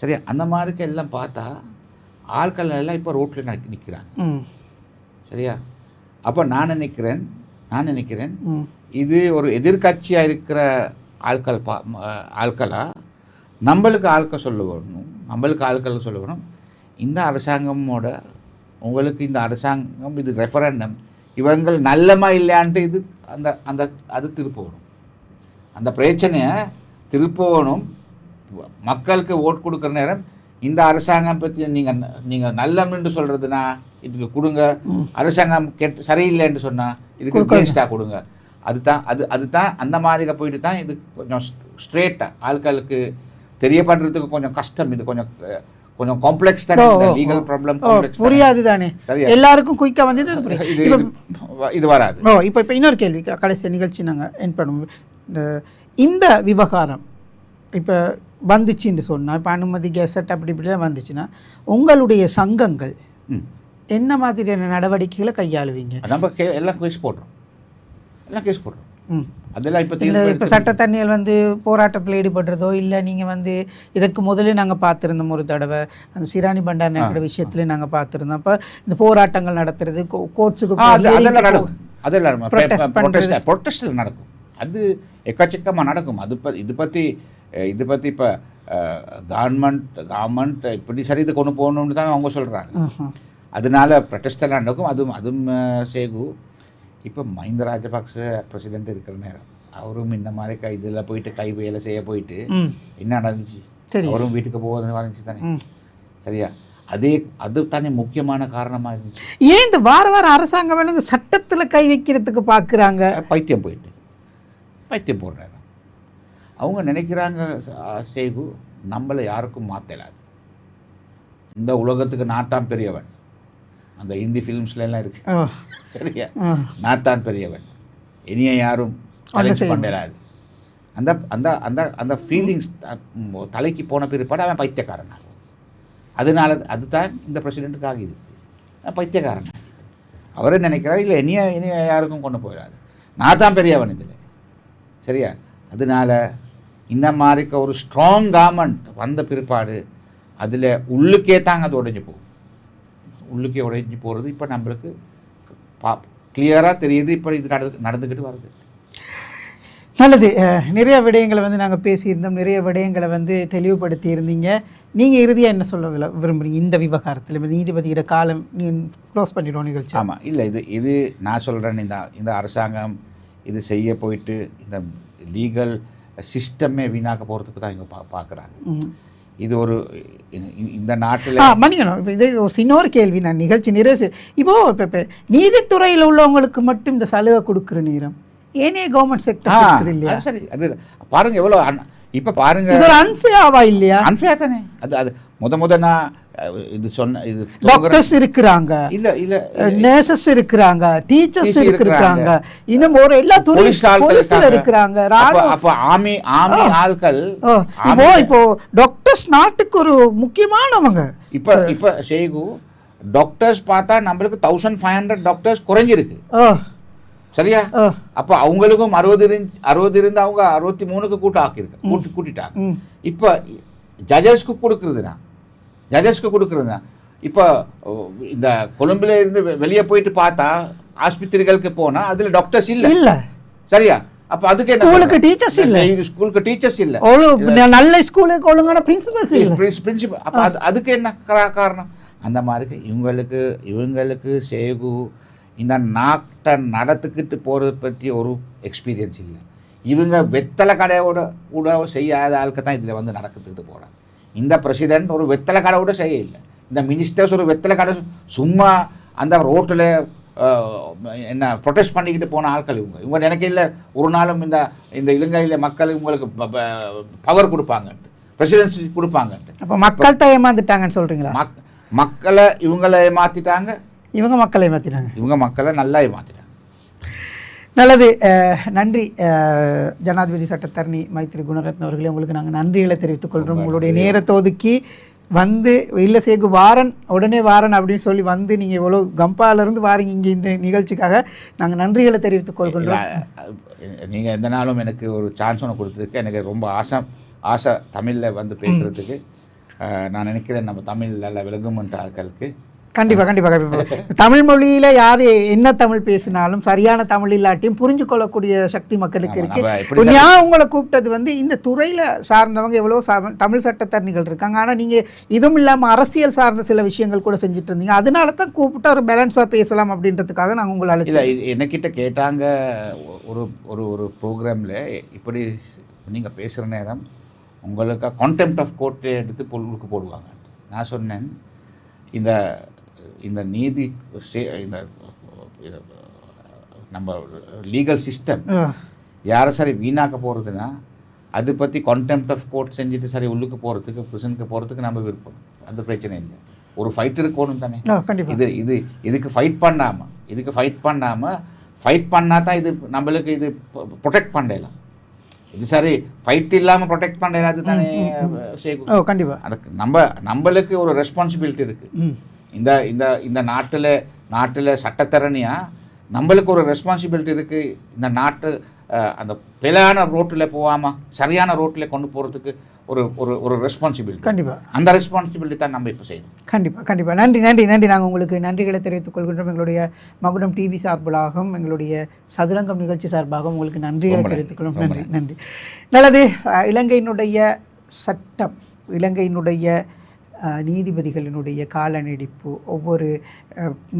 சரியா? அந்த மாதிரிக்கு எல்லாம் பார்த்தா ஆட்கள் எல்லாம் இப்போ ரோட்டில் நிற்கிறாங்க, சரியா? அப்போ நான் நினைக்கிறேன் இது ஒரு எதிர்கட்சியாக இருக்கிற ஆட்களா நம்மளுக்கு ஆட்கள் சொல்ல வேணும், இந்த அரசாங்கமோட உங்களுக்கு இந்த அரசாங்கம் இது ரெஃபரண்டம் இவங்கள் நல்லமா இல்லையான்ட்டு இது அது திருப்பணும், அந்த பிரச்சனையை திருப்பணும். மக்களுக்கு ஓட் கொடுக்குற நேரம் இந்த அரசாங்கம் பற்றி நீங்கள் நல்லம்னு சொல்கிறதுனா இதுக்கு கொடுங்க, அரசாங்கம் சரியில்லைன்னு சொன்னால் இதுக்கு வேஸ்ட்டாக கொடுங்க. அதுதான் அந்த மாதிரி போயிட்டு தான் இது கொஞ்சம் ஸ்ட்ரெயிட்டாக ஆட்களுக்கு தெரியப்படுறதுக்கு கொஞ்சம் கஷ்டம். இது கொஞ்சம் காம்ப்ளெக்ஸ் தானே, லீகல் ப்ராப்ளம் புரியாது தானே எல்லாருக்கும் குயிக்காக வந்து இது வராது. இப்போ இன்னொரு கேள்வி கடைசி நிகழ்ச்சி நாங்கள் என் பண்ணுவோம். இந்த விவகாரம் இப்போ வந்துச்சுன்னு சொன்னால், இப்போ அனுமதி கேசட் அப்படி இப்படிலாம் வந்துச்சுன்னா உங்களுடைய சங்கங்கள் என்ன மாதிரியான நடவடிக்கைகளை கையாளுவீங்க? நம்ம எல்லாம் கேஸ் போடுறோம். அதெல்லாம் இப்போ சட்டத்தண்ணியல் போராட்டத்தில் ஈடுபடுறதோ இல்லை நீங்கள் இதற்கு முதலே நாங்கள் பார்த்துருந்தோம் ஒரு தடவை அந்த சிராணி பண்டார விஷயத்துல நாங்கள் பார்த்துருந்தோம். அப்போ இந்த போராட்டங்கள் நடத்துறது கோர்ட்ஸுக்கு அதெல்லாம் ப்ரொட்டஸ்டில் நடக்கும், அது எக்கச்சக்கமாக நடக்கும். இது பற்றி இப்போ கவர்மெண்ட் இப்படி சரி இது கொண்டு போகணுன்னு தான் அவங்க சொல்கிறாங்க. அதனால ப்ரொட்டஸ்டெல்லாம் நடக்கும். அதுவும் சேகு இப்போ மஹிந்த ராஜபக்ச பிரசிடென்ட் இருக்கிற நேரம் அவரும் இந்த மாதிரி இதில் போயிட்டு கை வேலை செய்ய போயிட்டு என்ன நடந்துச்சு, அவரும் வீட்டுக்கு போகிறது வந்துச்சு தானே, சரியா? அது தானே முக்கியமான காரணமாக இருந்துச்சு. ஏன் இந்த வார அரசாங்கம் இந்த சட்டத்தில் கை வைக்கிறதுக்கு பார்க்குறாங்க? பைத்தியம் போடுறாங்க. அவங்க நினைக்கிறாங்க சேகு நம்மளை யாருக்கும் மாற்றலாது, இந்த உலகத்துக்கு நாட்டான் பெரியவன், அந்த ஹிந்தி ஃபிலிம்ஸ்லாம் இருக்கு, சரியா? நாத்தான் பெரியவன், இனிய யாரும் பண்ணலாது. அந்த அந்த அந்த அந்த ஃபீலிங்ஸ் தலைக்கு போன பிற்பாடு அவன் பைத்தியக்காரன் ஆகும். அதனால அதுதான் இந்த பிரசிடெண்ட்டுக்கு ஆகிது, பைத்தியக்காரன். அவரே நினைக்கிறார் இல்லை இனிய யாருக்கும் கொண்டு போயிடாது, நான் தான் பெரியவன் இதில், சரியா? அதனால இந்த மாதிரிக்கு ஒரு ஸ்ட்ராங் கவர்மெண்ட் வந்த பிற்பாடு அதில் உள்ளுக்கே தாங்க அது உடைஞ்சு போகிறது இப்போ நம்மளுக்கு கிளியராக தெரியுது. இப்போ இது நடந்துக்கிட்டு வருது. நல்லது. நிறைய விடயங்களை நாங்கள் பேசியிருந்தோம், நிறைய விடயங்களை தெளிவுபடுத்தி இருந்தீங்க. நீங்கள் இறுதியாக என்ன சொல்ல விரும்புகிறீங்க இந்த விவகாரத்தில்? நீதிபதியோட காலம் நீ க்ளோஸ் பண்ணிடுவோம் நிகழ்ச்சி. ஆமாம், இல்லை இது நான் சொல்கிறேன், இந்த அரசாங்கம் இது செய்ய போயிட்டு இந்த லீகல் சிஸ்டமே வீணாக்க போகிறதுக்கு தான் இவங்க பார்க்குறாங்க. இது ஒரு இந்த நாட்டில் மன்னிக்கணும். இப்போ இது ஒரு சின்ன கேள்வி, நான் நிகழ்ச்சி நிறைவு இப்போ நீதித்துறையில் உள்ளவங்களுக்கு மட்டும் இந்த சலுகை கொடுக்குற நேரம் ஏனே கவர்மெண்ட் செக்டர் இல்லையா? சரி, அது பாருங்க எவ்வளோ இப்போ பாருங்க, இது ஒரு அன்ஃபேவா இல்லையா? அன்ஃபேர் தானே அது. முத நான் இது சொன்ன இது டாக்டர்ஸ் இருக்கிறாங்க, இல்ல நர்சஸ் இருக்கிறாங்க, டீச்சர்ஸ் இருக்கிறாங்க, இன்னும் ஒரு எல்லா போலீஸ்ல இருக்கிறாங்க. அப்ப ஆர்மி ஆட்கள் இப்போ டாக்டர்ஸ் நாட்டுக்கு ஒரு முக்கியமானவங்க. இப்ப ஷேகு டாக்டர்ஸ் பார்த்தா நம்மளுக்கு 1500 டாக்டர்ஸ் குறைஞ்சிருக்கு, சரியா? அப்ப அவங்களுக்கும் 60 இருந்து அவங்க 63க்கு கூட்டிட்டாங்க. இப்ப ஜட்ஜஸ்க்கு கொடுக்குறதுனா இப்போ இந்த கொழும்புல இருந்து வெளியே போயிட்டு பார்த்தா ஆஸ்பத்திரிகளுக்கு போனா அதுல டாக்டர்ஸ் இல்ல, சரியா? அப்ப அதுக்கு ஸ்கூலுக்கு டீச்சர்ஸ் இல்ல, நல்ல ஸ்கூலுக்கு ஒழுங்கான பிரின்சிபல்ஸ் பிரின்சிபல். அப்ப அதுக்கு என்ன காரணம்? அந்த மாதிரி இவங்களுக்கு சேகு இந்த நாட்டை நடத்துக்கிட்டு போகிறது பற்றி ஒரு எக்ஸ்பீரியன்ஸ் இல்லை. இவங்க வெத்தலை கடையோட கூட செய்யாத ஆளுக்கு தான் இதில் வந்து நடந்துக்கிட்டு போகிறாங்க. இந்த பிரசிடென்ட் ஒரு வெத்தலை கடை கூட செய்ய இல்லை. இந்த மினிஸ்டர்ஸ் ஒரு வெத்தலை கடை சும்மா அந்த ரோட்டில் என்ன ப்ரொடெஸ்ட் பண்ணிக்கிட்டு போன ஆட்கள் இவங்க நினைக்கல ஒரு நாளும் இந்த இலங்கையில் மக்கள் இவங்களுக்கு பவர் கொடுப்பாங்கன்ட்டு, பிரசிடென்சி கொடுப்பாங்கன்ட்டு. அப்போ மக்கள் தான் ஏமாந்துட்டாங்கன்னு சொல்கிறீங்களா? மக்களை இவங்களை ஏமாற்றிட்டாங்க, இவங்க மக்களை ஏமாற்றிட்டாங்க, இவங்க மக்களை நல்லா ஏமாற்றிட்டாங்க. நல்லது, நன்றி. ஜனாதிபதி சட்டத்தரணி மைத்ரி குணரத்ன அவர்களே, உங்களுக்கு நாங்கள் நன்றிகளை தெரிவித்துக் கொள்கிறோம். உங்களுடைய நேரத்தை ஒதுக்கி வந்து இல்லை சேகு உடனே வாரன் அப்படின்னு சொல்லி வந்து நீங்கள் இவ்வளோ கம்பாலேருந்து வாரீங்க இங்கே இந்த நிகழ்ச்சிக்காக நாங்கள் நன்றிகளை தெரிவித்துக் கொள்கிறோம். நீங்கள் எந்த நாளும் எனக்கு ஒரு சான்ஸ் ஒன்று கொடுத்ததுக்கு எனக்கு ரொம்ப ஆசை தமிழில் வந்து பேசுகிறதுக்கு. நான் நினைக்கிறேன் நம்ம தமிழ் நல்லா விளங்குமென்ற ஆட்களுக்கு கண்டிப்பாக தமிழ் மொழியில் யார் என்ன தமிழ் பேசினாலும் சரியான தமிழ் இல்லாட்டியும் புரிஞ்சு கொள்ளக்கூடிய சக்தி மக்களுக்கு இருக்கு. நான் உங்களை கூப்பிட்டது வந்து இந்த துறையில் சார்ந்தவங்க எவ்வளோ தமிழ் சட்டத்தரணிகள் இருக்காங்க, ஆனால் நீங்கள் இதுவும் இல்லாமல் அரசியல் சார்ந்த சில விஷயங்கள் கூட செஞ்சுட்டு இருந்தீங்க. அதனால தான் கூப்பிட்டு ஒரு பேலன்ஸாக பேசலாம் அப்படின்றதுக்காக நாங்கள் உங்களை அழைச்சோம். என்னக்கிட்ட கேட்டாங்க ஒரு ஒரு ஒரு ப்ரோக்ராமில், இப்படி நீங்கள் பேசுகிற நேரம் உங்களுக்கு கான்டெம்ப்ட் ஆஃப் கோர்ட்டை எடுத்து பொருளுக்கு போடுவாங்க. நான் சொன்னேன், இந்த நீதி இந்த நம்ம லீகல் சிஸ்டம் யாரை சரி வீணாக்க போகிறதுனா அதை பற்றி கான்டெம்ப்ட் ஆஃப் கோர்ட் செஞ்சுட்டு சரி உள்ளுக்கு போகிறதுக்கு ப்ரிசனுக்கு போகிறதுக்கு நம்ம விருப்பம், அந்த பிரச்சனை இல்லை. ஒரு ஃபைட் இருக்கணும் தானே. இதுக்கு ஃபைட் பண்ணாமல் ஃபைட் பண்ணால் தான் இது நம்மளுக்கு இது ப்ரொடெக்ட் பண்ணலாம். இது சரி ஃபைட் இல்லாமல் ப்ரொடெக்ட் பண்ணலாம், அது தானே கண்டிப்பாக. அதுக்கு நம்மளுக்கு ஒரு ரெஸ்பான்சிபிலிட்டி இருக்குது. இந்த நாட்டில் சட்டத்தரணியாக நம்மளுக்கு ஒரு ரெஸ்பான்சிபிலிட்டி இருக்குது. இந்த நாட்டு அந்த பிழையான ரோட்டில் போகாமல் சரியான ரோட்டில் கொண்டு போகிறதுக்கு ஒரு ஒரு ரெஸ்பான்சிபிலிட்டி. கண்டிப்பாக அந்த ரெஸ்பான்சிபிலிட்டி தான் நம்ம இப்போ செய்யணும். கண்டிப்பாக. நன்றி. நாங்கள் உங்களுக்கு நன்றிகளை தெரிவித்துக் கொள்கின்றோம். எங்களுடைய மகுடம் டிவி சார்பாகவும் எங்களுடைய சதுரங்கம் நிகழ்ச்சி சார்பாகவும் உங்களுக்கு நன்றிகளை தெரிவித்துக் கொள்ளும். நன்றி. நல்லது, இலங்கையினுடைய சட்டம், இலங்கையினுடைய நீதிபதிகளினுடைய கால நீடிப்பு, ஒவ்வொரு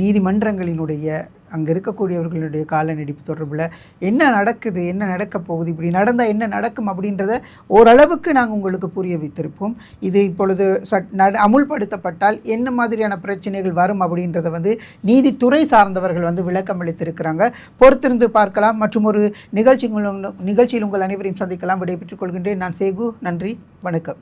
நீதிமன்றங்களினுடைய அங்கே இருக்கக்கூடியவர்களுடைய கால நீடிப்பு தொடர்பில் என்ன நடக்குது, என்ன நடக்கப் போகுது, இப்படி நடந்தால் என்ன நடக்கும் அப்படின்றத ஓரளவுக்கு நாங்கள் உங்களுக்கு புரிய வைத்திருப்போம். இது இப்பொழுது அமுல்படுத்தப்பட்டால் என்ன மாதிரியான பிரச்சனைகள் வரும் அப்படின்றத வந்து நீதித்துறை சார்ந்தவர்கள் வந்து விளக்கம் அளித்திருக்கிறாங்க. பொறுத்திருந்து பார்க்கலாம். மற்றும் ஒரு நிகழ்ச்சியில் உங்கள் அனைவரையும் சந்திக்கலாம். விடைபெற்றுக் கொள்கின்றேன். நான் சேகு. நன்றி, வணக்கம்.